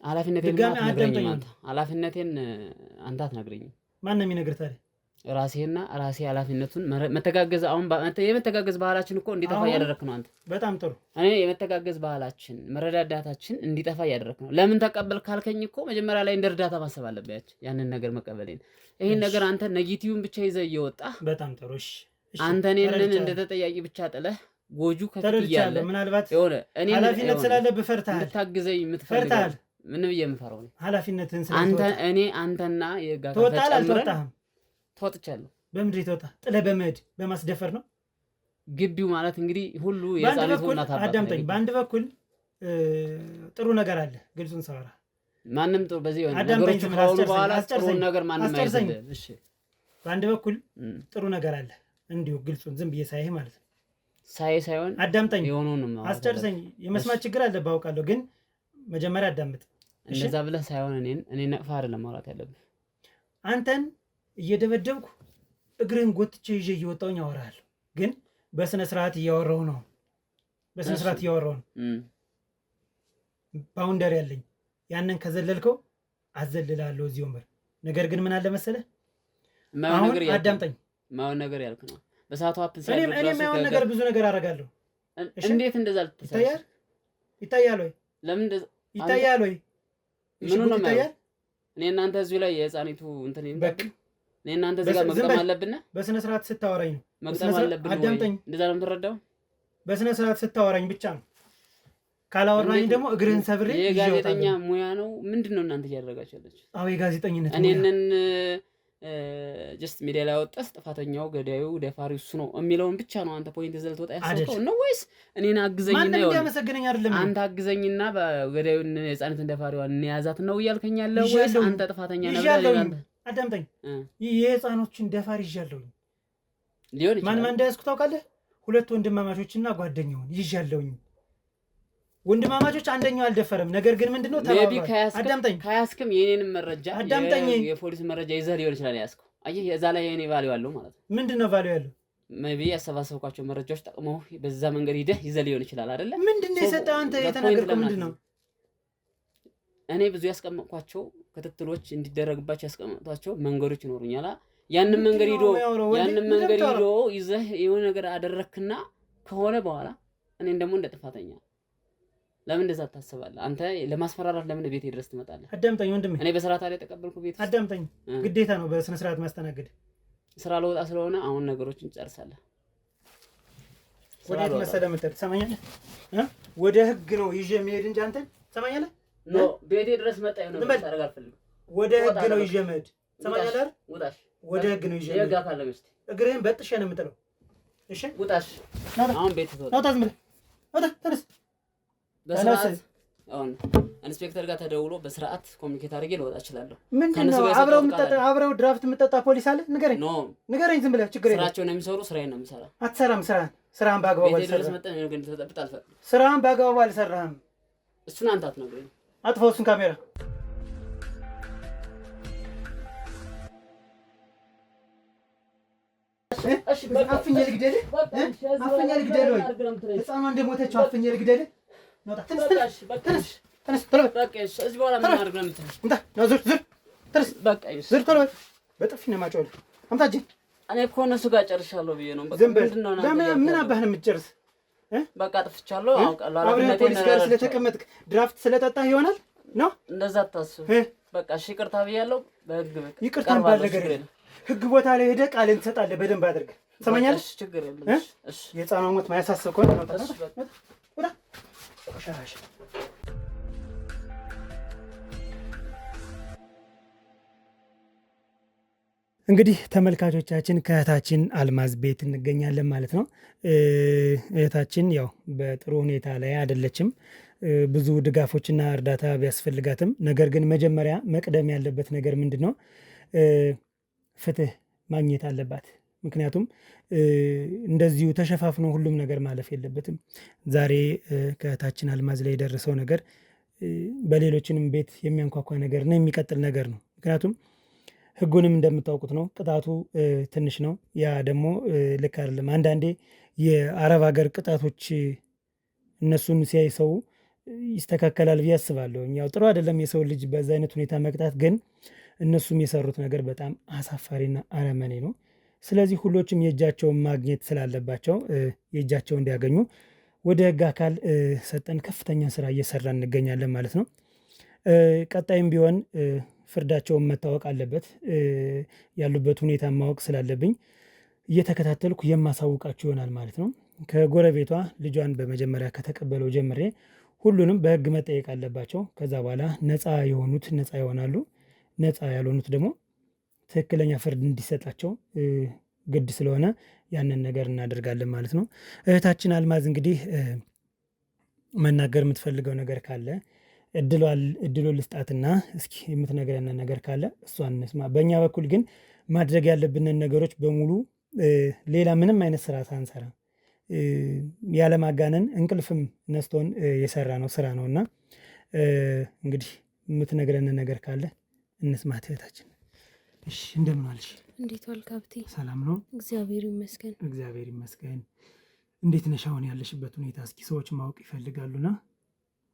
ኃላፊነቴን አንተ አትነግረኝም። ማን ነው የሚነግርህ ታዲያ? ራሴ ኃላፊነቱን መተጋገዝ አሁን የመተጋገዝ ባህላችን እኮ እንዲጠፋ እያደረክ ነው አንተ። በጣም ጥሩ። እኔ የመተጋገዝ ባህላችን መረዳዳታችን እንዲጠፋ እያደረክ ነው። ለምን ተቀበል ካልከኝ እኮ መጀመሪያ ላይ እንደ እርዳታ ማሰብ አለበት ያንን ነገር መቀበሌን። ይሄን ነገር አንተ ኔጌቲቭን ብቻ ይዘህ እየወጣህ በጣም ጥሩ። እሺ አንተ እኔን እንደ ተጠያቂ ብቻ ጥለህ ጎጁ ከፊት እያለ ምናልባት እኔ ኃላፊነት ስላለብህ ፈርተሃል። እንድታግዘኝ የምትፈልገው ምን ብዬ የምፈራው ነው? ኃላፊነትን ስላለህ አንተና የጋታ ተወጣለህ። ተወጥቻለሁ። በምድር ተወጣ ጥለህ በመሄድ በማስደፈር ነው። ግቢው ማለት እንግዲህ ሁሉ የጻሊቱ እናት አባት። አዳምጠኝ። በአንድ በኩል ጥሩ ነገር አለ። ግልጹን ሰዋራ ማንም ጥሩ በዚህ ነገሮች ከሆኑ በኋላ ጥሩ ነገር ማንም አይደለም። እሺ በአንድ በኩል ጥሩ ነገር አለ። እንዲሁ ግልጹን ዝም ብዬ ሳይህ ማለት ነው። ሳይሆን አዳምጠኝ። የሆነውንም አስጨርሰኝ። የመስማት ችግር አለ ባውቃለሁ፣ ግን መጀመሪያ አዳምጥ። እንደዛ ብለህ ሳይሆን እኔ ነቅፋ አይደለም ማውራት ያለብህ። አንተን እየደበደብኩ እግርህን ጎትቼ ይዤ እየወጣሁኝ አወራለሁ፣ ግን በስነ ስርዓት እያወራሁ ነው። ባውንደሪ ያለኝ ያንን ከዘለልከው አዘልላለሁ እዚህ ወንበር። ነገር ግን ምን አለ መሰለህ፣ አሁን አዳምጠኝ። ማውን ነገር ያልክ ነው በሰዓቱ አፕንሳ እኔ ማውን ነገር ብዙ ነገር አደርጋለሁ። እንዴት እንደዛ ልትሰራ ይታያል ወይ? ለምን እንደዛ ይታያል ወይ? ምኑ ነው ይታያል? እኔ እናንተ እዚህ ላይ የህፃኒቱ እንትን ይንበቅ እኔ እናንተ እዚህ ጋር መግጠም አለብን። በስነ ስርዓት ስታወራኝ ነው መግጠም አለብን። አዳምጠኝ። እንደዛ ነው የምትረዳው። በስነ ስርዓት ስታወራኝ ብቻ ነው። ካላወራኝ ደግሞ እግርህን ሰብሬ የጋዜጠኛ ሙያ ነው። ምንድነው እናንተ እያደረጋችሁ ያላችሁ? አዎ የጋዜጠኝነት ሙያ። እኔንን ጀስት ሚዲያ ላይ ወጣስ ጥፋተኛው ገዳዩ ደፋሪው እሱ ነው የሚለውን ብቻ ነው አንተ ፖይንት ዘልት ወጣ ያሰብከው ነው ወይስ እኔን አግዘኝና ማንም እንዲያመሰግነኝ አይደለም? አንተ አግዘኝና በገዳዩን የህፃናትን ደፋሪዋን እንያዛት ነው እያልከኝ ያለው ወይስ አንተ ጥፋተኛ ነህ? አዳምጠኝ። የህፃኖችን ደፋሪ ይዣለሁኝ። ሊሆን ይችላል። ማን እንዳያዝኩ ታውቃለህ? 2 ወንድማማቾችና ጓደኛውን ይዣለሁኝ። ወንድማማቾች አንደኛው አልደፈረም። ነገር ግን ምንድነው አዳምጠኝ። ከያዝክም የኔንም መረጃ የፖሊስ መረጃ ይዘህ ሊሆን ይችላል ያዝከው። አየህ የዛ ላይ የኔ ቫልዩ አለው ማለት ነው። ምንድነው ቫልዩ ያለው? ሜቢ ያሰባሰብኳቸው መረጃዎች ጠቅመው በዛ መንገድ ሂደህ ይዘህ ሊሆን ይችላል አይደለ? ምንድነው የሰጠህ አንተ የተናገርከው ምንድነው? እኔ ብዙ ያስቀመጥኳቸው ክትትሎች እንዲደረግባቸው ያስቀመጥኳቸው መንገዶች ይኖሩኛል። ያንን መንገድ ሂዶ ይዘህ የሆነ ነገር አደረክና ከሆነ በኋላ እኔን ደግሞ እንደ ጥፋተኛ ለምን እንደዛ ታስባለህ? አንተ ለማስፈራራት ለምን ቤቴ ድረስ ትመጣለህ? አዳምጠኝ ወንድሜ። እኔ በስርዓት ላይ ተቀበልኩ ቤት አዳምጠኝ። ግዴታ ነው በስነ ስርዓት ማስተናገድ። ስራ ለወጣ ስለሆነ አሁን ነገሮችን ጨርሳለህ። ወዴት መሰለህ የምትሄድ ትሰማኛለህ? ወደ ህግ ነው ይዤ የምሄድ እንጂ አንተን ትሰማኛለህ? ኖ ቤቴ ድረስ መጣ ይሆነ ታረጋ አልፈልግም። ወደ ህግ ነው ይዤ የምሄድ ሰማኛለህ? ውጣሽ ወደ ህግ ነው ይዤ የህግ አካል ነው። እስኪ እግርህን በጥሼ ነው የምጥለው። እሺ ውጣሽ። አሁን ቤት ትወጣ። ናውጣ፣ ዝም ብለህ ናውጣ፣ ተነስ። በስርዓት አሁን ኢንስፔክተር ጋር ተደውሎ በስርዓት ኮሚኒኬት አድርጌ ልወጣ እችላለሁ። ምንድነው አብረው ድራፍት የምጠጣ ፖሊስ አለ? ንገረኝ ንገረኝ፣ ዝም ብለህ ችግር የለም። ስራቸውን የሚሰሩ ስራዬን ነው የምሰራ። አትሰራም። ስራህን በአግባቡ አልሰራህም። ስራህን በአግባቡ አልሰራህም። እሱን አንተ አትነግረኝ። አጥፋው እሱን ካሜራ። እሺ በቃ አፍኜ ልግደልህ? አፍኜ ልግደልህ ወይ? ህፃኗ እንደሞተችው አፍኜ ልግደልህ? ናውጣ፣ ተነስ ተነስ ቶሎ በል። በቃ እዚህ በኋላ ምን አድርግ ነው የምትልሽ? እንታ ነው ዙር ተነስ። በቃ ዙር ቶሎ በል። በጥፊ ነው የማጮልህ። አምጣ እጅ። እኔ እኮ እነሱ ጋር ጨርሻለሁ ብዬ ነው። በቃ ምንድነው ምን አባህ ነው የምትጨርስ? በቃ አጥፍቻለሁ፣ አውቃለሁ። አብረህ ፖሊስ ጋር ስለተቀመጥክ ድራፍት ስለጠጣህ ይሆናል ነው? እንደዛ አታስብ። በቃ እሺ ይቅርታ ብያለሁ። በህግ በቃ ይቅርታ ባል ነገር የለም። ህግ ቦታ ላይ ሄደህ ቃልን ትሰጣለህ በደንብ አድርገህ። ሰማኛለህ? እሺ ችግር የለም። እሺ የህፃኗ ሞት ማያሳስብ ከሆነ ነው ታዲያ። ወዳ ቆሻሻ እንግዲህ ተመልካቾቻችን ከእህታችን አልማዝ ቤት እንገኛለን ማለት ነው። እህታችን ያው በጥሩ ሁኔታ ላይ አይደለችም። ብዙ ድጋፎችና እርዳታ ቢያስፈልጋትም ነገር ግን መጀመሪያ መቅደም ያለበት ነገር ምንድን ነው? ፍትህ ማግኘት አለባት። ምክንያቱም እንደዚሁ ተሸፋፍኖ ሁሉም ነገር ማለፍ የለበትም። ዛሬ ከእህታችን አልማዝ ላይ የደረሰው ነገር በሌሎችንም ቤት የሚያንኳኳ ነገር ነው፣ የሚቀጥል ነገር ነው። ምክንያቱም ህጉንም እንደምታውቁት ነው፣ ቅጣቱ ትንሽ ነው። ያ ደግሞ ልክ አይደለም። አንዳንዴ የአረብ ሀገር ቅጣቶች እነሱን ሲያይ ሰው ይስተካከላል ብዬ አስባለሁ። ያው ጥሩ አይደለም የሰው ልጅ በዛ አይነት ሁኔታ መቅጣት፣ ግን እነሱም የሰሩት ነገር በጣም አሳፋሪና አረመኔ ነው። ስለዚህ ሁሎችም የእጃቸውን ማግኘት ስላለባቸው የእጃቸው እንዲያገኙ ወደ ህግ አካል ሰጠን ከፍተኛ ስራ እየሰራ እንገኛለን ማለት ነው። ቀጣይም ቢሆን ፍርዳቸውን መታወቅ አለበት። ያሉበት ሁኔታ ማወቅ ስላለብኝ እየተከታተልኩ የማሳውቃችሁ ይሆናል ማለት ነው። ከጎረቤቷ ልጇን በመጀመሪያ ከተቀበለው ጀምሬ ሁሉንም በህግ መጠየቅ አለባቸው። ከዛ በኋላ ነፃ የሆኑት ነፃ ይሆናሉ፣ ነፃ ያልሆኑት ደግሞ ትክክለኛ ፍርድ እንዲሰጣቸው ግድ ስለሆነ ያንን ነገር እናደርጋለን ማለት ነው። እህታችን አልማዝ እንግዲህ መናገር የምትፈልገው ነገር ካለ እድሎ ልስጣትና እስኪ የምትነግረን ነገር ካለ እሷን እንስማ። በእኛ በኩል ግን ማድረግ ያለብንን ነገሮች በሙሉ ሌላ ምንም አይነት ስራ ሳንሰራ ያለማጋነን እንቅልፍም ነስቶን የሰራ ነው ስራ ነው እና እንግዲህ የምትነግረን ነገር ካለ እንስማት እህታችን። እሺ እንደምን ዋልሽ? እንዴት ዋልክ ሀብቴ? ሰላም ነው? እግዚአብሔር ይመስገን። እግዚአብሔር ይመስገን። እንዴት ነሽ አሁን ያለሽበት ሁኔታ? እስኪ ሰዎች ማወቅ ይፈልጋሉና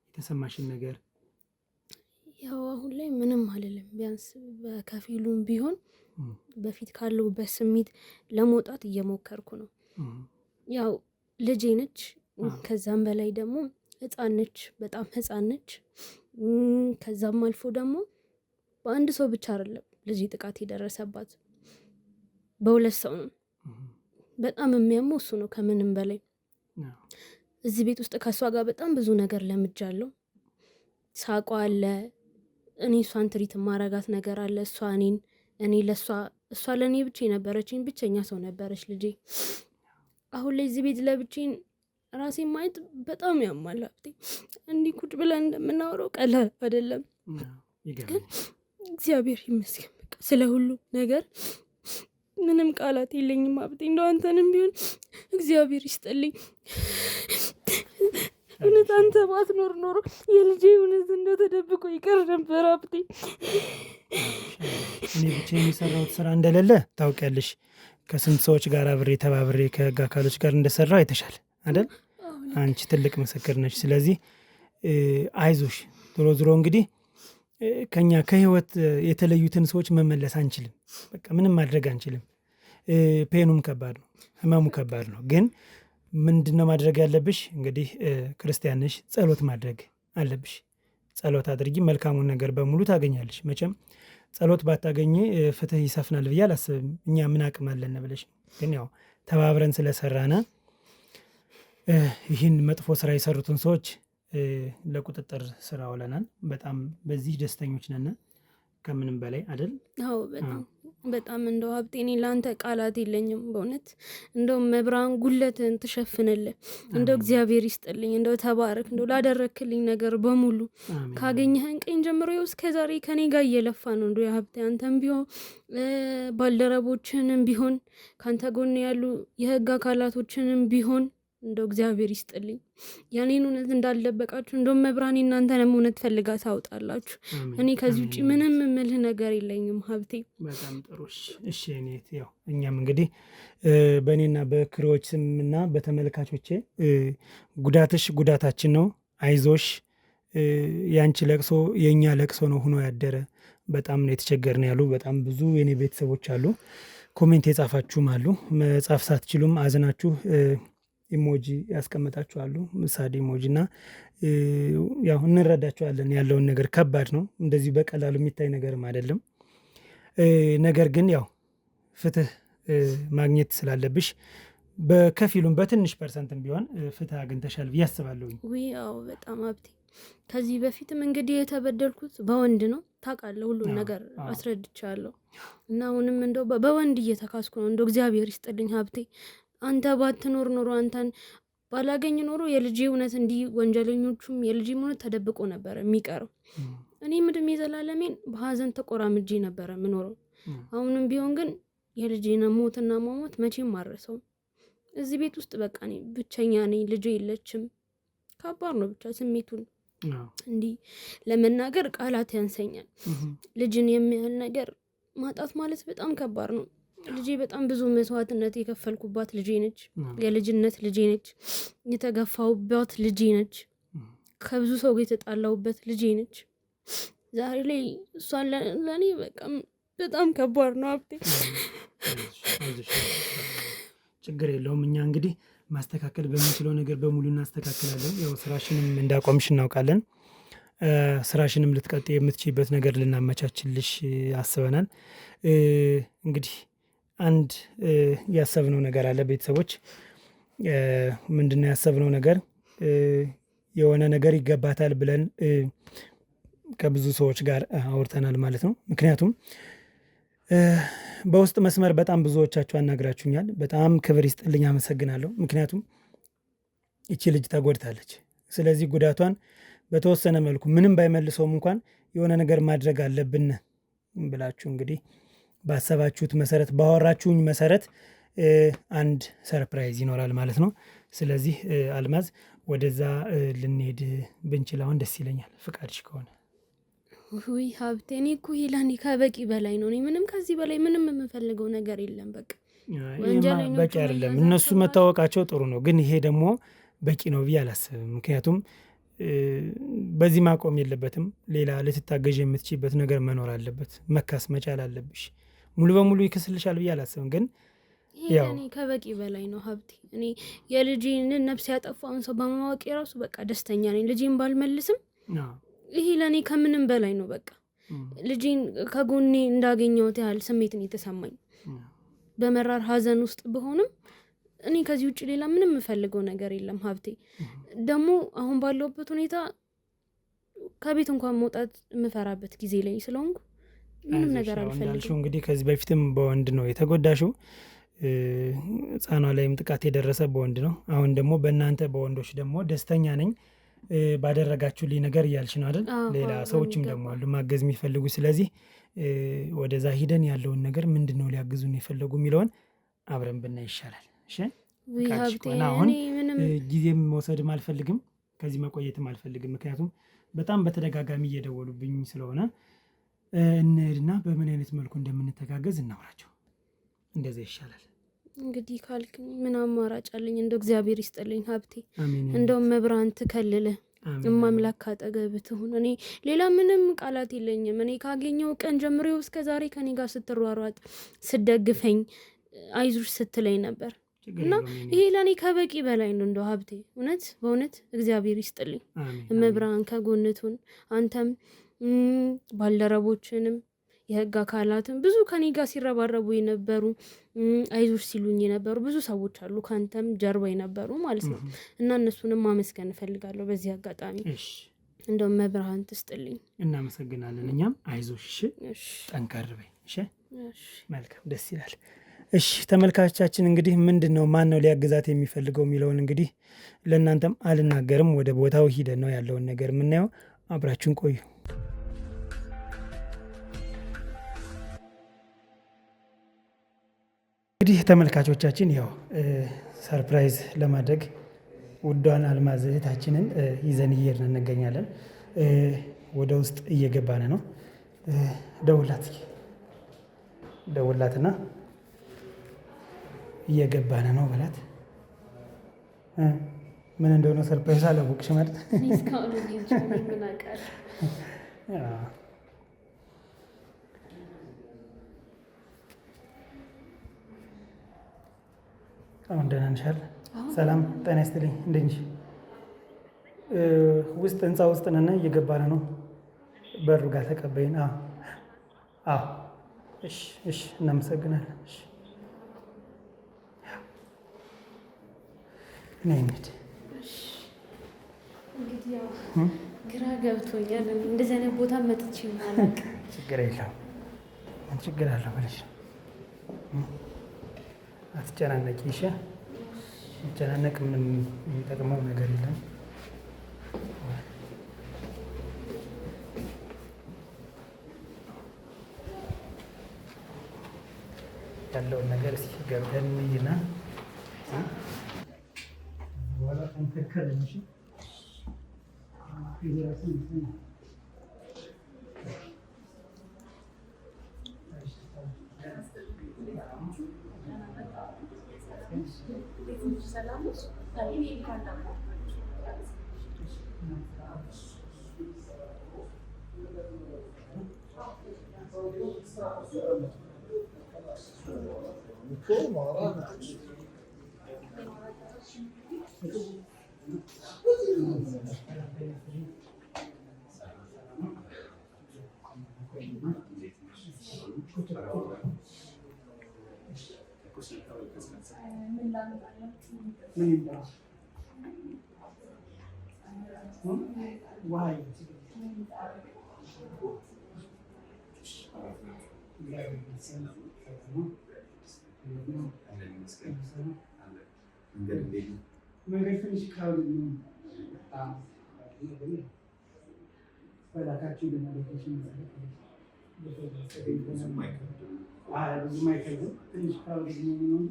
የተሰማሽን ነገር። ያው አሁን ላይ ምንም አልልም። ቢያንስ በከፊሉም ቢሆን በፊት ካለሁበት ስሜት ለመውጣት እየሞከርኩ ነው። ያው ልጄ ነች፣ ከዛም በላይ ደግሞ ህፃን ነች፣ በጣም ህፃን ነች። ከዛም አልፎ ደግሞ በአንድ ሰው ብቻ አይደለም ልጅ ጥቃት የደረሰባት፣ በሁለት ሰው ነው። በጣም የሚያመው እሱ ነው ከምንም በላይ። እዚህ ቤት ውስጥ ከእሷ ጋር በጣም ብዙ ነገር ለምጃለሁ። ሳቋ አለ፣ እኔ እሷን ትሪት ማረጋት ነገር አለ። እሷ እኔን፣ እኔ ለእሷ፣ እሷ ለእኔ ብቻ የነበረችኝ ብቸኛ ሰው ነበረች ልጄ። አሁን ላይ እዚህ ቤት ለብቼን ራሴን ማየት በጣም ያማል ሀብቴ። እንዲህ ቁጭ ብለን እንደምናወራው ቀላል አይደለም፣ ግን እግዚአብሔር ይመስገን በቃ ስለ ሁሉ ነገር ምንም ቃላት የለኝም ሀብቴ። እንደው አንተንም ቢሆን እግዚአብሔር ይስጥልኝ። እውነት አንተ ባትኖር ኖሮ የልጄ እውነት እንደው ተደብቆ ይቀር ነበር ሀብቴ። እኔ ብቻዬን የሰራሁት ስራ እንደሌለ ታውቂያለሽ። ከስንት ሰዎች ጋር አብሬ ተባብሬ ከህግ አካሎች ጋር እንደሰራው አይተሻል አይደል? አንቺ ትልቅ ምስክር ነች። ስለዚህ አይዞሽ። ዞሮ ዞሮ እንግዲህ ከኛ ከህይወት የተለዩትን ሰዎች መመለስ አንችልም። በቃ ምንም ማድረግ አንችልም። ፔኑም ከባድ ነው፣ ህመሙ ከባድ ነው። ግን ምንድነው ማድረግ ያለብሽ? እንግዲህ ክርስቲያን ነሽ፣ ጸሎት ማድረግ አለብሽ። ጸሎት አድርጊ፣ መልካሙን ነገር በሙሉ ታገኛለሽ። መቼም ጸሎት ባታገኝ ፍትህ ይሰፍናል ብዬ አላስብም። እኛ ምን አቅም አለን ብለሽ፣ ግን ያው ተባብረን ስለሰራነ ይህን መጥፎ ስራ የሰሩትን ሰዎች ለቁጥጥር ስራ ውለናል። በጣም በዚህ ደስተኞች ነን። ከምንም በላይ አይደል? አዎ በጣም እንደው ሀብቴ እኔ ለአንተ ቃላት የለኝም በእውነት እንደው መብራን ጉለትን ትሸፍንልህ። እንደው እግዚአብሔር ይስጥልኝ፣ እንደው ተባረክ፣ እንደው ላደረክልኝ ነገር በሙሉ ካገኘህን ቀን ጀምሮ ይኸው እስከ ዛሬ ከኔ ጋር እየለፋ ነው። እንደው ሀብቴ አንተም ቢሆን ባልደረቦችንም ቢሆን ካንተ ጎን ያሉ የህግ አካላቶችንም ቢሆን እንደው እግዚአብሔር ይስጥልኝ። ያኔን እውነት እንዳልደበቃችሁ እንደው መብራኔ እናንተንም እውነት ፈልጋ ታውጣላችሁ። እኔ ከዚህ ውጭ ምንም የምልህ ነገር የለኝም ሀብቴ። በጣም ጥሩ። እሺ እኔት ያው እኛም እንግዲህ በእኔና በክሮች ስምና በተመልካቾቼ ጉዳትሽ ጉዳታችን ነው፣ አይዞሽ፣ ያንቺ ለቅሶ የኛ ለቅሶ ነው ሆኖ ያደረ። በጣም ነው የተቸገርን ያሉ በጣም ብዙ የኔ ቤተሰቦች አሉ። ኮሜንት የጻፋችሁም አሉ። መጻፍ ሳትችሉም አዝናችሁ ኢሞጂ ያስቀመጣችኋሉ፣ ምሳሌ ኢሞጂ እና ያው እንረዳችኋለን። ያለውን ነገር ከባድ ነው፣ እንደዚህ በቀላሉ የሚታይ ነገርም አይደለም። ነገር ግን ያው ፍትህ ማግኘት ስላለብሽ በከፊሉም በትንሽ ፐርሰንትም ቢሆን ፍትህ አግኝተሻል ብዬ አስባለሁኝ። ያው በጣም ሀብቴ ከዚህ በፊትም እንግዲህ የተበደልኩት በወንድ ነው ታውቃለህ፣ ሁሉን ነገር አስረድቻለሁ እና አሁንም እንደው በወንድ እየተካስኩ ነው። እንደው እግዚአብሔር ይስጥልኝ ሀብቴ። አንተ ባትኖር ኖሮ አንተን ባላገኝ ኖሮ የልጄ እውነት እንዲህ ወንጀለኞቹም የልጄ እውነት ተደብቆ ነበረ የሚቀረው። እኔ ምድሜ ዘላለሜን በሀዘን ተቆራምጄ ነበረ ምኖረው። አሁንም ቢሆን ግን የልጄን ሞትና መሞት መቼም አልረሳውም። እዚህ ቤት ውስጥ በቃ እኔ ብቸኛ ነኝ፣ ልጄ የለችም። ከባድ ነው ብቻ ስሜቱን እንዲህ ለመናገር ቃላት ያንሰኛል። ልጅን የሚያህል ነገር ማጣት ማለት በጣም ከባድ ነው። ልጄ በጣም ብዙ መስዋዕትነት የከፈልኩባት ልጄ ነች። የልጅነት ልጄ ነች። የተገፋውባት ልጄ ነች። ከብዙ ሰው ጋር የተጣላውበት ልጄ ነች። ዛሬ ላይ እሷን ለእኔ በጣም ከባድ ነው ሀብቴ። ችግር የለውም። እኛ እንግዲህ ማስተካከል በምንችለው ነገር በሙሉ እናስተካክላለን። ያው ስራሽንም እንዳቆምሽ እናውቃለን። ስራሽንም ልትቀጥ የምትችይበት ነገር ልናመቻችልሽ አስበናል። እንግዲህ አንድ ያሰብነው ነገር አለ ቤተሰቦች። ምንድነው ያሰብነው ነገር? የሆነ ነገር ይገባታል ብለን ከብዙ ሰዎች ጋር አውርተናል ማለት ነው። ምክንያቱም በውስጥ መስመር በጣም ብዙዎቻችሁ አናግራችሁኛል። በጣም ክብር ይስጥልኝ፣ አመሰግናለሁ። ምክንያቱም ይቺ ልጅ ተጎድታለች። ስለዚህ ጉዳቷን በተወሰነ መልኩ ምንም ባይመልሰውም እንኳን የሆነ ነገር ማድረግ አለብን ብላችሁ እንግዲህ ባሰባችሁት መሰረት ባወራችሁኝ መሰረት አንድ ሰርፕራይዝ ይኖራል ማለት ነው። ስለዚህ አልማዝ ወደዛ ልንሄድ ብንችል አሁን ደስ ይለኛል፣ ፍቃድሽ ከሆነ። ውይ ሀብቴ እኔ እኮ ለእኔ ከበቂ በላይ ነው። እኔ ምንም ከዚህ በላይ ምንም የምፈልገው ነገር የለም። በቃ በቂ አይደለም። እነሱ መታወቃቸው ጥሩ ነው፣ ግን ይሄ ደግሞ በቂ ነው ብዬ አላስብም። ምክንያቱም በዚህ ማቆም የለበትም። ሌላ ልትታገዥ የምትችይበት ነገር መኖር አለበት። መካስ መቻል አለብሽ። ሙሉ በሙሉ ይክስልሻል ብዬ አላስብም፣ ግን ይሄ ለእኔ ከበቂ በላይ ነው ሀብቴ። እኔ የልጄን ነፍስ ያጠፋውን ሰው በማወቅ የራሱ በቃ ደስተኛ ነኝ። ልጄን ባልመልስም ይሄ ለእኔ ከምንም በላይ ነው። በቃ ልጄን ከጎኔ እንዳገኘሁት ያህል ስሜትን የተሰማኝ በመራር ሀዘን ውስጥ ብሆንም እኔ ከዚህ ውጭ ሌላ ምንም የምፈልገው ነገር የለም ሀብቴ። ደግሞ አሁን ባለሁበት ሁኔታ ከቤት እንኳን መውጣት የምፈራበት ጊዜ ላይ ስለሆንኩ ምንም ነገር አልፈልግም። እንግዲህ ከዚህ በፊትም በወንድ ነው የተጎዳሽው። ሕፃኗ ላይም ጥቃት የደረሰ በወንድ ነው። አሁን ደግሞ በእናንተ በወንዶች ደግሞ ደስተኛ ነኝ ባደረጋችሁልኝ ነገር እያልሽ ነው አይደል? ሌላ ሰዎችም ደግሞ አሉ ማገዝ የሚፈልጉ። ስለዚህ ወደዛ ሂደን ያለውን ነገር ምንድን ነው ሊያግዙን የፈለጉ የሚለውን አብረን ብናይ ይሻላል። አሁን ጊዜም መውሰድም አልፈልግም፣ ከዚህ መቆየትም አልፈልግም። ምክንያቱም በጣም በተደጋጋሚ እየደወሉብኝ ስለሆነ እንሂድና በምን አይነት መልኩ እንደምንተጋገዝ እናውራቸው። እንደዛ ይሻላል። እንግዲህ ካልክ ምን አማራጭ አለኝ? እንደው እግዚአብሔር ይስጥልኝ ሀብቴ። እንደው መብራን ትከልልህ፣ እማምላክ ካጠገብ ትሁን። እኔ ሌላ ምንም ቃላት የለኝም። እኔ ካገኘው ቀን ጀምሮ እስከ ዛሬ ከኔ ጋር ስትሯሯጥ ስደግፈኝ አይዞሽ ስትለኝ ነበር እና ይሄ ለእኔ ከበቂ በላይ ነው። እንደው ሀብቴ እውነት በእውነት እግዚአብሔር ይስጥልኝ። መብራን ከጎንቱን አንተም ባልደረቦችንም የህግ አካላትን ብዙ ከኔ ጋር ሲረባረቡ የነበሩ አይዞሽ ሲሉኝ የነበሩ ብዙ ሰዎች አሉ፣ ከአንተም ጀርባ የነበሩ ማለት ነው። እና እነሱንም ማመስገን እፈልጋለሁ በዚህ አጋጣሚ። እንደውም መብርሃን ትስጥልኝ። እናመሰግናለን። እኛም አይዞሽ፣ እሺ ጠንከር በይ። እሺ እሺ መልካም፣ ደስ ይላል። እሺ ተመልካቾቻችን እንግዲህ ምንድን ነው ማን ነው ሊያግዛት የሚፈልገው የሚለውን እንግዲህ ለእናንተም አልናገርም። ወደ ቦታው ሂደን ነው ያለውን ነገር የምናየው። አብራችሁን ቆዩ። እንግዲህ ተመልካቾቻችን ያው ሰርፕራይዝ ለማድረግ ውዷን አልማዝ እህታችንን ይዘን እየሄድን እንገኛለን። ወደ ውስጥ እየገባን ነው። ደውላትና እየገባን ነው በላት። ምን እንደሆነ ሰርፕራይዝ አላወቅሽ ማለት አሁን ደህና ነሽ? ሰላም ጤና ይስጥልኝ። እንደት ነሽ? ውስጥ ህንፃ ውስጥ ነን፣ እየገባን ነው። በሩ ጋር ተቀበይን። አዎ እሺ እሺ፣ እናመሰግናለን። እሺ ነይ እንሂድ። እንግዲህ ያው ግራ ገብቶኛል። እንደዚህ አይነት ቦታ መጥቼ ማለት ችግር የለውም። ምን ችግር አለው ብለሽ አትጨናነቂ። እሺ መጨናነቅ ምንም የሚጠቅመው ነገር የለም። ያለውን ነገር እስኪ ገብተን እንይና በኋላ ተንተከለ ነው። እሺ መንገድ ትንሽ ክራውድድ ነው። በላካችሁ ለማለቴሽን ብዙም አይከብድም። ትንሽ ክራውድድ ነው።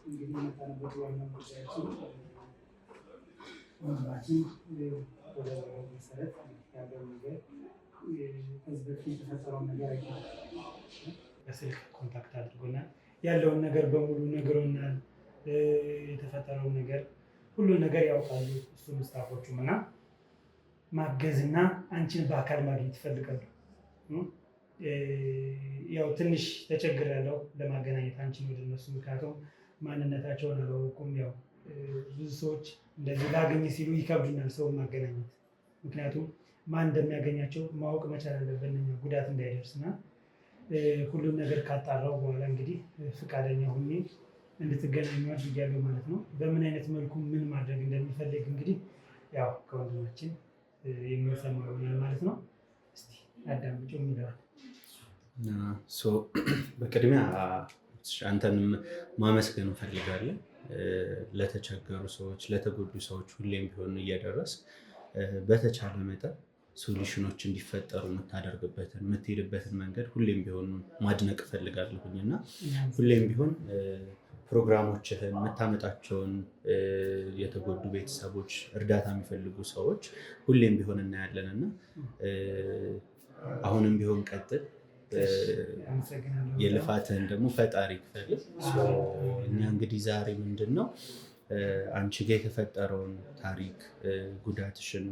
እንግዲህ የመጣንበት ዋናው ጉዳያችን ወንድማችን ወደ መሰረት ያለው ነገር ከዚህ በፊት የተፈጠረውን ነገር አይተናል። በስልክ ኮንታክት አድርጎናል። ያለውን ነገር በሙሉ ነግሮናል። የተፈጠረውን ነገር ሁሉን ነገር ያውቃሉ እሱም ስታፎቹም እና ማገዝና አንቺን በአካል ማግኘት ይፈልጋሉ። ያው ትንሽ ተቸግሬያለሁ ለማገናኘት አንቺን ወደ እነሱ፣ ምክንያቱም ማንነታቸውን አላወቁም። ያው ብዙ ሰዎች እንደዚህ ላገኝ ሲሉ ይከብዱናል ሰውን ማገናኘት፣ ምክንያቱም ማን እንደሚያገኛቸው ማወቅ መቻል አለብን እኛ ጉዳት እንዳይደርስ እና ሁሉም ነገር ካጣራው በኋላ እንግዲህ ፈቃደኛ ሁኜ እንድትገናኙ አድርጊያለሁ ማለት ነው። በምን አይነት መልኩ ምን ማድረግ እንደሚፈልግ እንግዲህ ያው ከወንድማችን የሚሰማው ይሆናል ማለት ነው። እስቲ አዳምጪው የሚለዋል። በቅድሚያ አንተንም ማመስገን እንፈልጋለን። ለተቸገሩ ሰዎች፣ ለተጎዱ ሰዎች ሁሌም ቢሆን እየደረስ በተቻለ መጠን ሶሉሽኖች እንዲፈጠሩ የምታደርግበትን የምትሄድበትን መንገድ ሁሌም ቢሆን ማድነቅ እፈልጋለሁኝ እና ሁሌም ቢሆን ፕሮግራሞችህን የምታመጣቸውን የተጎዱ ቤተሰቦች፣ እርዳታ የሚፈልጉ ሰዎች ሁሌም ቢሆን እናያለን እና አሁንም ቢሆን ቀጥል። የልፋትህን ደግሞ ፈጣሪ ክፈል። እኛ እንግዲህ ዛሬ ምንድን ነው አንቺ ጋ የተፈጠረውን ታሪክ ጉዳትሽን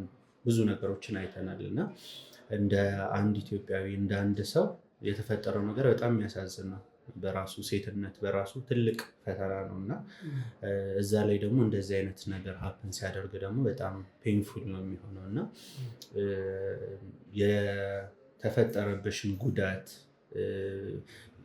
ብዙ ነገሮችን አይተናል እና እንደ አንድ ኢትዮጵያዊ እንደ አንድ ሰው የተፈጠረው ነገር በጣም የሚያሳዝን ነው። በራሱ ሴትነት በራሱ ትልቅ ፈተና ነው እና እዛ ላይ ደግሞ እንደዚህ አይነት ነገር ሀፕን ሲያደርግ ደግሞ በጣም ፔንፉል ነው የሚሆነው እና የተፈጠረብሽን ጉዳት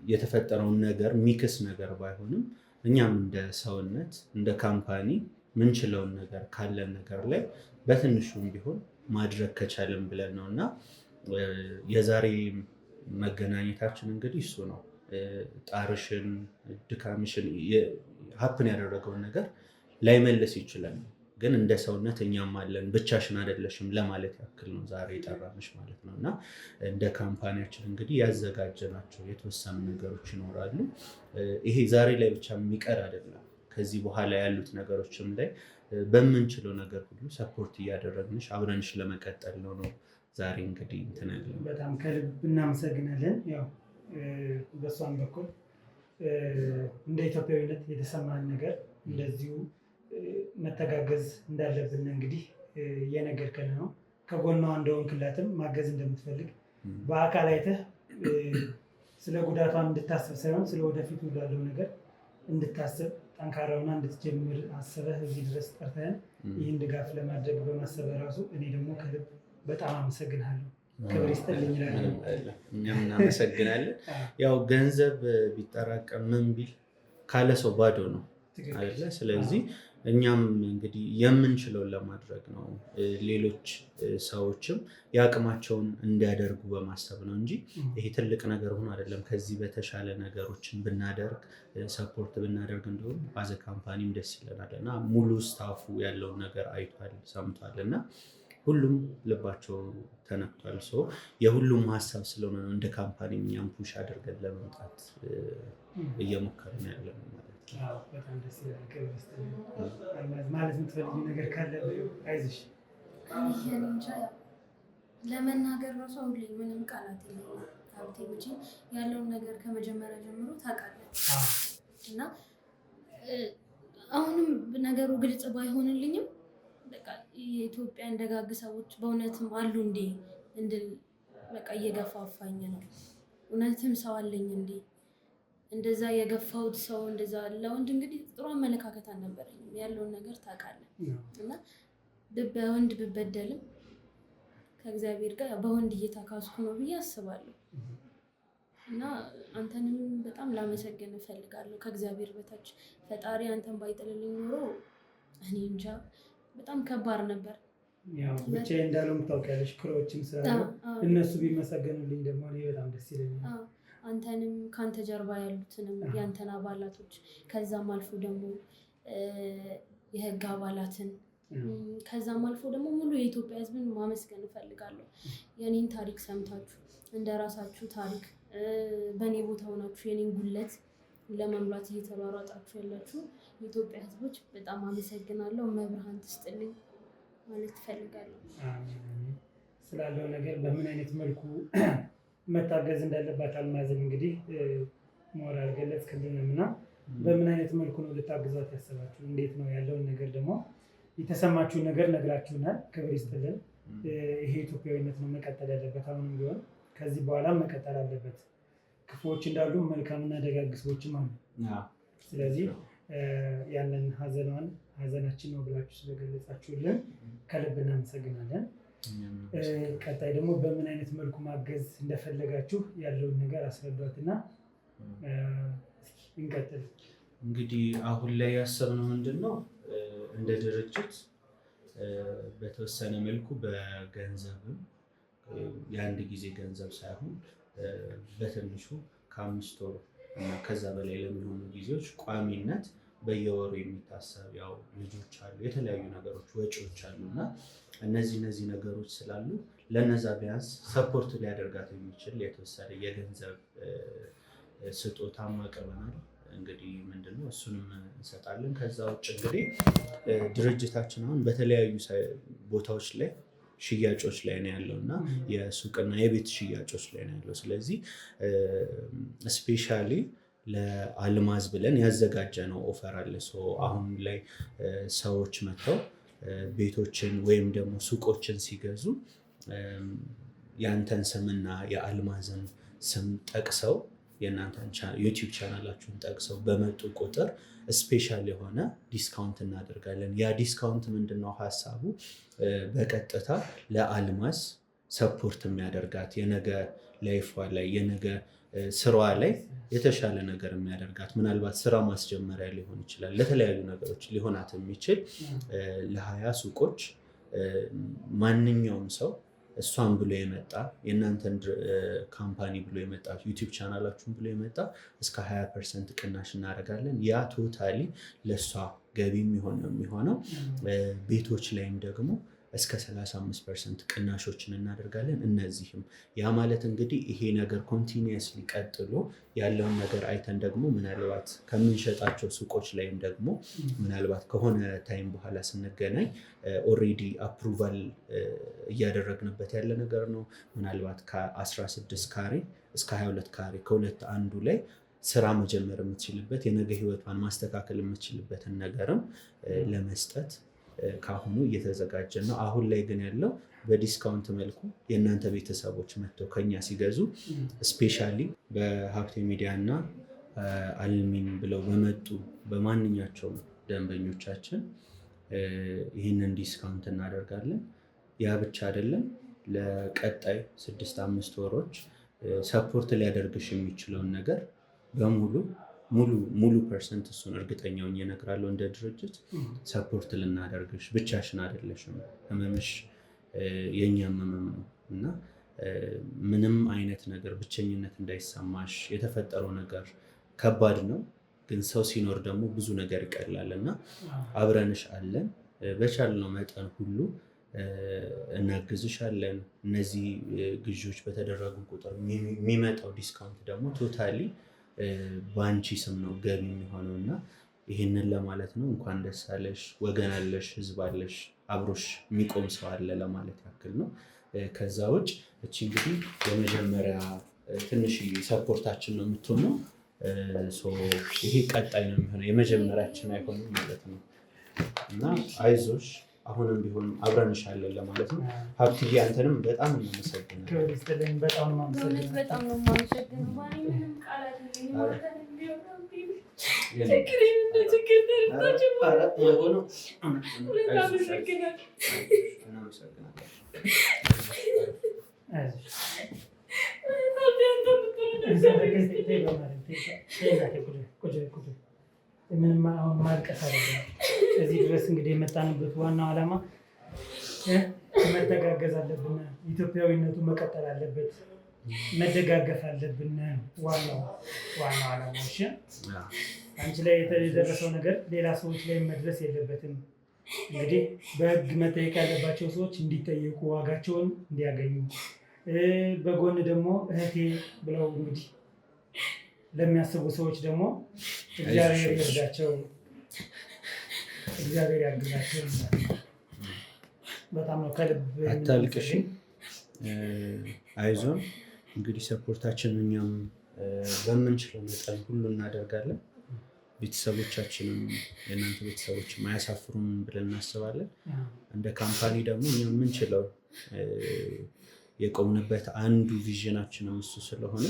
የተፈጠረውን ነገር ሚክስ ነገር ባይሆንም እኛም እንደ ሰውነት እንደ ካምፓኒ ምንችለውን ነገር ካለን ነገር ላይ በትንሹም ቢሆን ማድረግ ከቻልን ብለን ነው እና የዛሬ መገናኘታችን እንግዲህ እሱ ነው። ጣርሽን ድካምሽን ሀፕን ያደረገውን ነገር ላይመልስ ይችላል፣ ግን እንደ ሰውነት እኛም አለን ብቻሽን አይደለሽም ለማለት ያክል ነው ዛሬ የጠራንሽ ማለት ነው እና እንደ ካምፓኒያችን እንግዲህ ያዘጋጀናቸው የተወሰኑ ነገሮች ይኖራሉ። ይሄ ዛሬ ላይ ብቻ የሚቀር አይደለም። ከዚህ በኋላ ያሉት ነገሮችም ላይ በምንችለው ነገር ሁሉ ሰፖርት እያደረግንሽ አብረንሽ ለመቀጠል ነው ዛሬ እንግዲህ እንትን ያለው። በጣም ከልብ እናመሰግናለን። ያው በሷም በኩል እንደ ኢትዮጵያዊነት የተሰማን ነገር እንደዚሁ መተጋገዝ እንዳለብን እንግዲህ የነገርከን ነው። ከጎኗ እንደሆንክላትም ማገዝ እንደምትፈልግ በአካል አይተህ ስለ ጉዳቷን እንድታስብ ሳይሆን ስለ ወደፊቱ ላለው ነገር እንድታስብ ጠንካራውና እንድትጀምር አስበህ እዚህ ድረስ ጠርተህን ይህን ድጋፍ ለማድረግ በማሰብ ራሱ እኔ ደግሞ ከልብ በጣም አመሰግናለሁ። ክብር ይስጥልኝ እላለሁ። እኛም እናመሰግናለን። ያው ገንዘብ ቢጠራቀም ምን ቢል ካለ ሰው ባዶ ነው አይደለ? ስለዚህ እኛም እንግዲህ የምንችለውን ለማድረግ ነው። ሌሎች ሰዎችም የአቅማቸውን እንዲያደርጉ በማሰብ ነው እንጂ ይሄ ትልቅ ነገር ሆኖ አይደለም። ከዚህ በተሻለ ነገሮችን ብናደርግ ሰፖርት ብናደርግ እንደሆነ ባዘ ካምፓኒም ደስ ይለናል እና ሙሉ ስታፉ ያለውን ነገር አይቷል፣ ሰምቷል እና ሁሉም ልባቸው ተነክቷል። የሁሉም ሀሳብ ስለሆነ ነው እንደ ካምፓኒ እኛም ፑሽ አድርገን ለመምጣት እየሞከርን ያለ ነው ማለት ነው። በጣም ደስ ይላል። ማለት የምትፈልጊው ነገር ካለ አይዞሽ። ለመናገር ራሱ አሁን ላይ ምንም ቃላት የለኝም። ሀብቴ መቼም ያለውን ነገር ከመጀመሪያ ጀምሮ ታውቃለህ እና አሁንም ነገሩ ግልጽ ባይሆንልኝም በቃ የኢትዮጵያን ደጋግ ሰዎች በእውነትም አሉ እንዴ እንድል በቃ እየገፋፋኝ ነው። እውነትም ሰው አለኝ እንዴ እንደዛ የገፋሁት ሰው እንደዛ ለወንድ እንግዲህ ጥሩ አመለካከት አልነበረኝም። ያለውን ነገር ታውቃለህ እና በወንድ ብበደልም ከእግዚአብሔር ጋር በወንድ እየተካስኩ ነው ብዬ አስባለሁ እና አንተንም በጣም ላመሰግን እፈልጋለሁ። ከእግዚአብሔር በታች ፈጣሪ አንተን ባይጥልልኝ ኖሮ እኔ እንጃ በጣም ከባድ ነበር። ያው ብቻዬን እንዳለው ታውቂያለሽ፣ ክሮችም ስላሉ እነሱ ቢመሰገኑልኝ ደግሞ እኔ በጣም ደስ ይለኛል። አንተንም ከአንተ ጀርባ ያሉትንም የአንተን አባላቶች ከዛም አልፎ ደግሞ የህግ አባላትን ከዛም አልፎ ደግሞ ሙሉ የኢትዮጵያ ሕዝብን ማመስገን እፈልጋለሁ። የኔን ታሪክ ሰምታችሁ እንደ ራሳችሁ ታሪክ በእኔ ቦታ ሆናችሁ የኔን ጉለት ለመምላት እየተሯሯጣችሁ ያላችሁ የኢትዮጵያ ሕዝቦች በጣም አመሰግናለሁ። መብርሃን ትስጥልኝ ማለት እፈልጋለሁ። ስላለው ነገር በምን አይነት መልኩ መታገዝ እንዳለባት አልማዝን እንግዲህ ሞራል ገለጽክልንም እና በምን አይነት መልኩ ነው ልታግዛት ያሰባችሁ? እንዴት ነው ያለውን ነገር ደግሞ የተሰማችሁን ነገር ነግራችሁናል። ክብር ይስጥልን። ይሄ ኢትዮጵያዊነት ነው መቀጠል ያለበት። አሁንም ቢሆን ከዚህ በኋላ መቀጠል አለበት። ክፉዎች እንዳሉ መልካምና ደጋግ ሰዎችም አሉ። ስለዚህ ያንን ሀዘናችን ነው ብላችሁ ስለገለጻችሁልን ከልብ እናመሰግናለን። ቀጣይ ደግሞ በምን አይነት መልኩ ማገዝ እንደፈለጋችሁ ያለውን ነገር አስረዷትና እንቀጥል። እንግዲህ አሁን ላይ ያሰብነው ምንድን ነው እንደ ድርጅት በተወሰነ መልኩ በገንዘብም የአንድ ጊዜ ገንዘብ ሳይሆን በትንሹ ከ5 ወር እና ከዛ በላይ ለሚሆኑ ጊዜዎች ቋሚነት በየወሩ የሚታሰብ ያው ልጆች አሉ፣ የተለያዩ ነገሮች ወጪዎች አሉ እና እነዚህ ነገሮች ስላሉ ለነዛ ቢያንስ ሰፖርት ሊያደርጋት የሚችል የተወሰነ የገንዘብ ስጦታም አቅርበናል። እንግዲህ ምንድነው እሱንም እንሰጣለን። ከዛ ውጭ እንግዲህ ድርጅታችን አሁን በተለያዩ ቦታዎች ላይ ሽያጮች ላይ ነው ያለው እና የሱቅና የቤት ሽያጮች ላይ ነው ያለው። ስለዚህ ስፔሻሊ ለአልማዝ ብለን ያዘጋጀ ነው ኦፈር አለ። አሁን ላይ ሰዎች መጥተው ቤቶችን ወይም ደግሞ ሱቆችን ሲገዙ ያንተን ስምና የአልማዝን ስም ጠቅሰው የእናንተን ዩቲዩብ ቻናላችሁን ጠቅሰው በመጡ ቁጥር ስፔሻል የሆነ ዲስካውንት እናደርጋለን። ያ ዲስካውንት ምንድነው ሀሳቡ? በቀጥታ ለአልማዝ ሰፖርት የሚያደርጋት የነገ ላይፏ ላይ የነገ ስራዋ ላይ የተሻለ ነገር የሚያደርጋት ምናልባት ስራ ማስጀመሪያ ሊሆን ይችላል፣ ለተለያዩ ነገሮች ሊሆናት የሚችል ለ20 ሱቆች ማንኛውም ሰው እሷን ብሎ የመጣ የእናንተን ካምፓኒ ብሎ የመጣ ዩቲዩብ ቻናላችሁን ብሎ የመጣ እስከ 20% ቅናሽ እናደርጋለን። ያ ቶታሊ ለእሷ ገቢ የሚሆነው ቤቶች ላይም ደግሞ እስከ 35% ቅናሾችን እናደርጋለን። እነዚህም ያ ማለት እንግዲህ ይሄ ነገር ኮንቲኒየስሊ ቀጥሎ ያለውን ነገር አይተን ደግሞ ምናልባት ከምንሸጣቸው ሱቆች ላይም ደግሞ ምናልባት ከሆነ ታይም በኋላ ስንገናኝ ኦልሬዲ አፕሩቫል እያደረግንበት ያለ ነገር ነው። ምናልባት ከ16 ካሬ እስከ 22 ካሬ ከሁለት አንዱ ላይ ስራ መጀመር የምትችልበት የነገ ህይወቷን ማስተካከል የምትችልበትን ነገርም ለመስጠት ካሁኑ እየተዘጋጀ ነው። አሁን ላይ ግን ያለው በዲስካውንት መልኩ የእናንተ ቤተሰቦች መጥተው ከኛ ሲገዙ ስፔሻሊ በሀብቴ ሚዲያ እና አልሚን ብለው በመጡ በማንኛቸውም ደንበኞቻችን ይህንን ዲስካውንት እናደርጋለን። ያ ብቻ አይደለም፣ ለቀጣይ 6-5 ወሮች ሰፖርት ሊያደርግሽ የሚችለውን ነገር ሙሉ ፐርሰንት እሱን እርግጠኛውን እነግራለሁ። እንደ ድርጅት ሰፖርት ልናደርግሽ፣ ብቻሽን አይደለሽም፣ ህመምሽ የእኛም ህመም ነው እና ምንም አይነት ነገር ብቸኝነት እንዳይሰማሽ። የተፈጠረው ነገር ከባድ ነው፣ ግን ሰው ሲኖር ደግሞ ብዙ ነገር ይቀላል እና አብረንሽ አለን። በቻልነው መጠን ሁሉ እናግዝሻለን። እነዚህ ግዢዎች በተደረጉ ቁጥር የሚመጣው ዲስካውንት ደግሞ ቶታሊ በአንቺ ስም ነው ገቢ የሚሆነው እና ይህንን ለማለት ነው። እንኳን ደስ አለሽ። ወገን አለሽ፣ ህዝብ አለሽ፣ አብሮሽ የሚቆም ሰው አለ ለማለት ያክል ነው። ከዛ ውጭ እቺ እንግዲህ የመጀመሪያ ትንሽ ሰፖርታችን ነው የምትሆነው። ይሄ ቀጣይ ነው የሚሆነው፣ የመጀመሪያችን አይሆንም ማለት ነው እና አይዞሽ፣ አሁንም ቢሆን አብረንሻለን ለማለት ነው። ሀብትዬ አንተንም በጣም እናመሰግናለን። በጣም ነው የማመሰግነው። ምንም አሁን ማልቀስ አይደለም። እዚህ ድረስ እንግዲህ የመጣንበት ዋናው ዓላማ መተጋገዝ አለብን፣ ኢትዮጵያዊነቱ መቀጠል አለበት፣ መደጋገፍ አለብን። ዋናው ዓላማ እሺ። አንቺ ላይ የደረሰው ነገር ሌላ ሰዎች ላይ መድረስ የለበትም። እንግዲህ በህግ መጠየቅ ያለባቸው ሰዎች እንዲጠየቁ፣ ዋጋቸውን እንዲያገኙ፣ በጎን ደግሞ እህቴ ብለው እንግዲህ ለሚያስቡ ሰዎች ደግሞ እግዚአብሔር ይርዳቸው፣ እግዚአብሔር ያግዛቸው። በጣም ነው ከልብ አታልቅሽ፣ አይዞን። እንግዲህ ሰፖርታችን እኛም በምንችለው መጠን ሁሉ እናደርጋለን። ቤተሰቦቻችንም የእናንተ ቤተሰቦችም አያሳፍሩም ብለን እናስባለን። እንደ ካምፓኒ ደግሞ እኛ የምንችለው የቆምንበት አንዱ ቪዥናችንም እሱ ስለሆነ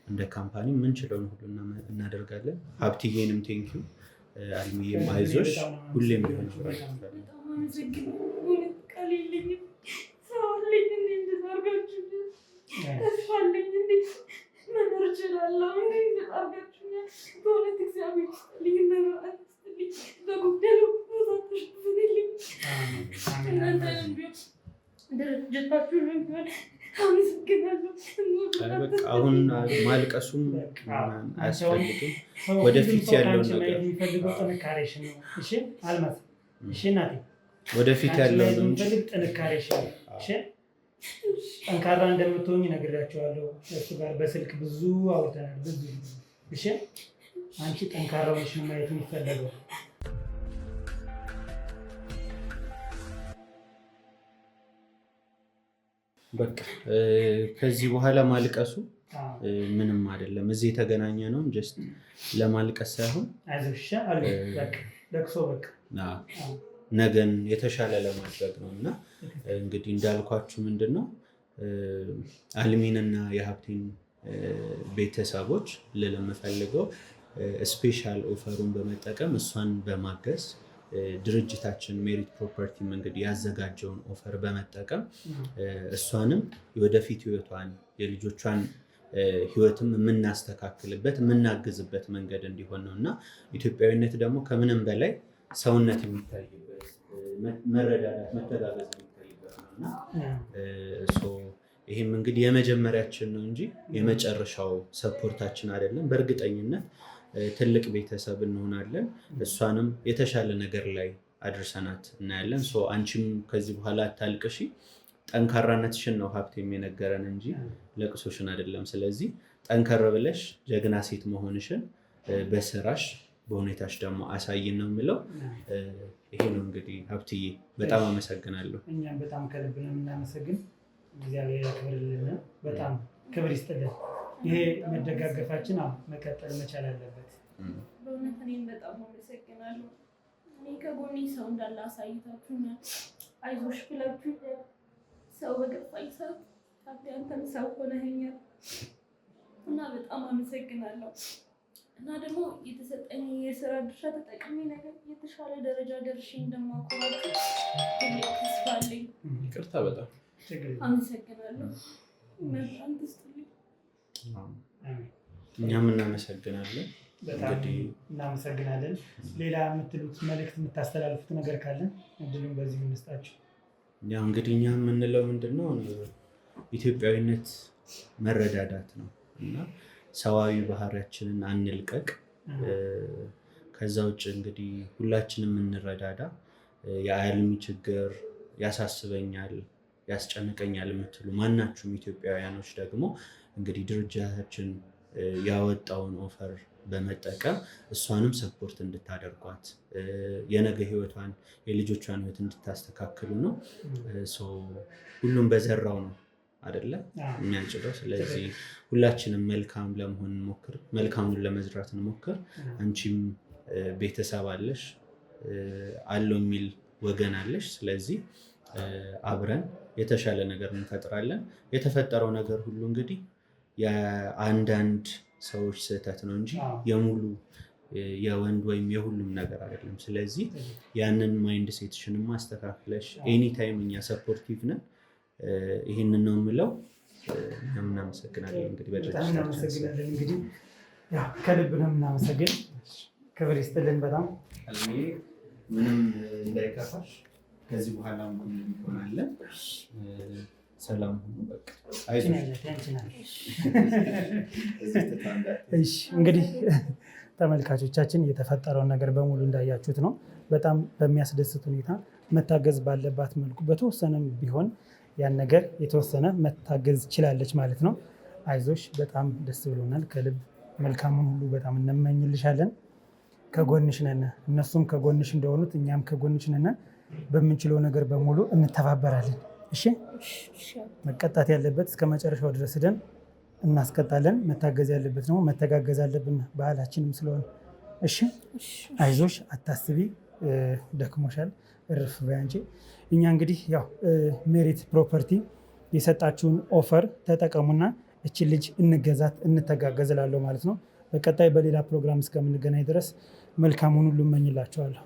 እንደ ካምፓኒ የምንችለውን ሁሉ እናደርጋለን። ሀብትዬንም ቴንኪዩ፣ አልሚዬም አይዞሽ፣ ሁሌም ሊሆን አሁን ማልቀሱም አያስፈልግም። ወደፊት ያለውን ነገር የሚፈልገው ጥንካሬሽ ነው። እሺ አልማዝ፣ እሺ እናቴ፣ ወደፊት ያለውን የሚፈልግ ጥንካሬሽ ነው። እሺ ጠንካራ እንደምትሆኝ ነግራቸዋለሁ። እሱ ጋር በስልክ ብዙ አውርተናል፣ ብዙ። እሺ አንቺ ጠንካራ ሆነሽ ነው ማየት የሚፈለገው። በቃ ከዚህ በኋላ ማልቀሱ ምንም አይደለም። እዚህ የተገናኘ ነው ጀስት ለማልቀስ ሳይሆን ለቅሶ በቃ ነገን የተሻለ ለማድረግ ነው እና እንግዲህ እንዳልኳችሁ ምንድነው አልሚንና የሀብቴን ቤተሰቦች ልል የምፈልገው ስፔሻል ኦፈሩን በመጠቀም እሷን በማገዝ ድርጅታችን ሜሪት ፕሮፐርቲም እንግዲህ ያዘጋጀውን ኦፈር በመጠቀም እሷንም የወደፊት ህይወቷን የልጆቿን ህይወትም የምናስተካክልበት የምናግዝበት መንገድ እንዲሆን ነው እና ኢትዮጵያዊነት ደግሞ ከምንም በላይ ሰውነት የሚታይበት መረዳዳት፣ መተጋገዝ የሚታይበት ነው እና ይህም እንግዲህ የመጀመሪያችን ነው እንጂ የመጨረሻው ሰፖርታችን አይደለም። በእርግጠኝነት ትልቅ ቤተሰብ እንሆናለን። እሷንም የተሻለ ነገር ላይ አድርሰናት እናያለን። አንቺም ከዚህ በኋላ አታልቅሺ፣ ጠንካራነትሽን ነው ሀብት የሚነገረን እንጂ ለቅሶሽን አይደለም። ስለዚህ ጠንከር ብለሽ ጀግና ሴት መሆንሽን በስራሽ በሁኔታሽ ደግሞ አሳይን ነው የምለው። ይሄ ነው እንግዲህ ሀብትዬ፣ በጣም አመሰግናለሁ። እኛም በጣም ከልብ ነው የምናመሰግን። እግዚአብሔር ያክብርልን፣ በጣም ክብር ይስጥልን። ይሄ መደጋገፋችን መቀጠል መቻል አለበት። በእውነት እኔም በጣም አመሰግናለሁ። እኔ ከጎኔ ሰው እንዳለ አሳይታችሁኛል። አይዞሽ ብላችሁ ሰው በገፋኝ ሰዓት አንተም ሰው ሆነኸኛል እና በጣም አመሰግናለሁ። እና ደግሞ የተሰጠኝ የስራ ድርሻ ተጠቅሜ ነገር የተሻለ ደረጃ ደርሼ እንደማቆማችሁ ትልቅ ተስፋ አለኝ። ይቅርታ፣ በጣም አመሰግናለሁ። መብራን ትስጥልኝ። እኛም እናመሰግናለን። በጣም እናመሰግናለን። ሌላ የምትሉት መልእክት የምታስተላልፉት ነገር ካለን እድሉን በዚህ እንስጣችሁ። ያው እንግዲህ እኛ የምንለው ምንድነው ኢትዮጵያዊነት መረዳዳት ነው እና ሰዋዊ ባህሪያችንን አንልቀቅ። ከዛ ውጭ እንግዲህ ሁላችንም እንረዳዳ። የአልሚ ችግር ያሳስበኛል፣ ያስጨንቀኛል የምትሉ ማናችሁም ኢትዮጵያውያኖች ደግሞ እንግዲህ ድርጅታችን ያወጣውን ኦፈር በመጠቀም እሷንም ሰፖርት እንድታደርጓት የነገ ህይወቷን የልጆቿን ህይወት እንድታስተካክሉ ነው። ሁሉም በዘራው ነው አይደለ የሚያጭደው። ስለዚህ ሁላችንም መልካም ለመሆን እንሞክር፣ መልካሙን ለመዝራት እንሞክር። አንቺም ቤተሰብ አለሽ፣ አለው የሚል ወገን አለሽ። ስለዚህ አብረን የተሻለ ነገር እንፈጥራለን። የተፈጠረው ነገር ሁሉ እንግዲህ የአንዳንድ ሰዎች ስህተት ነው እንጂ የሙሉ የወንድ ወይም የሁሉም ነገር አይደለም። ስለዚህ ያንን ማይንድ ሴትሽን ማስተካክለሽ ኤኒታይም እኛ ሰፖርቲቭ ነን። ይህንን ነው የምለው። እናመሰግናለን። እንግዲህ እናመሰግናለን። እንግዲህ ከልብ ነው የምናመሰግን። ክብር ይስጥልን። በጣም ምንም እንዳይከፋሽ ከዚህ በኋላ እንሆናለን። ሰላም ሁኑ። በቃ እንግዲህ ተመልካቾቻችን የተፈጠረውን ነገር በሙሉ እንዳያችሁት ነው። በጣም በሚያስደስት ሁኔታ መታገዝ ባለባት መልኩ በተወሰነም ቢሆን ያን ነገር የተወሰነ መታገዝ ችላለች ማለት ነው። አይዞሽ፣ በጣም ደስ ብሎናል። ከልብ መልካሙን ሁሉ በጣም እንመኝልሻለን። ከጎንሽ ነን። እነሱም ከጎንሽ እንደሆኑት እኛም ከጎንሽ ነን። በምንችለው ነገር በሙሉ እንተባበራለን። እሺ፣ መቀጣት ያለበት እስከ መጨረሻው ድረስ ሄደን እናስቀጣለን። መታገዝ ያለበት ደግሞ መተጋገዝ አለብን፣ ባህላችንም ስለሆነ። እሺ፣ አይዞሽ፣ አታስቢ፣ ደክሞሻል፣ እርፍ በይ አንቺ። እኛ እንግዲህ ያው ሜሪት ፕሮፐርቲ የሰጣችሁን ኦፈር ተጠቀሙና እችን ልጅ እንገዛት፣ እንተጋገዝ እላለሁ ማለት ነው። በቀጣይ በሌላ ፕሮግራም እስከምንገናኝ ድረስ መልካሙን ሁሉ እመኝላችኋለሁ።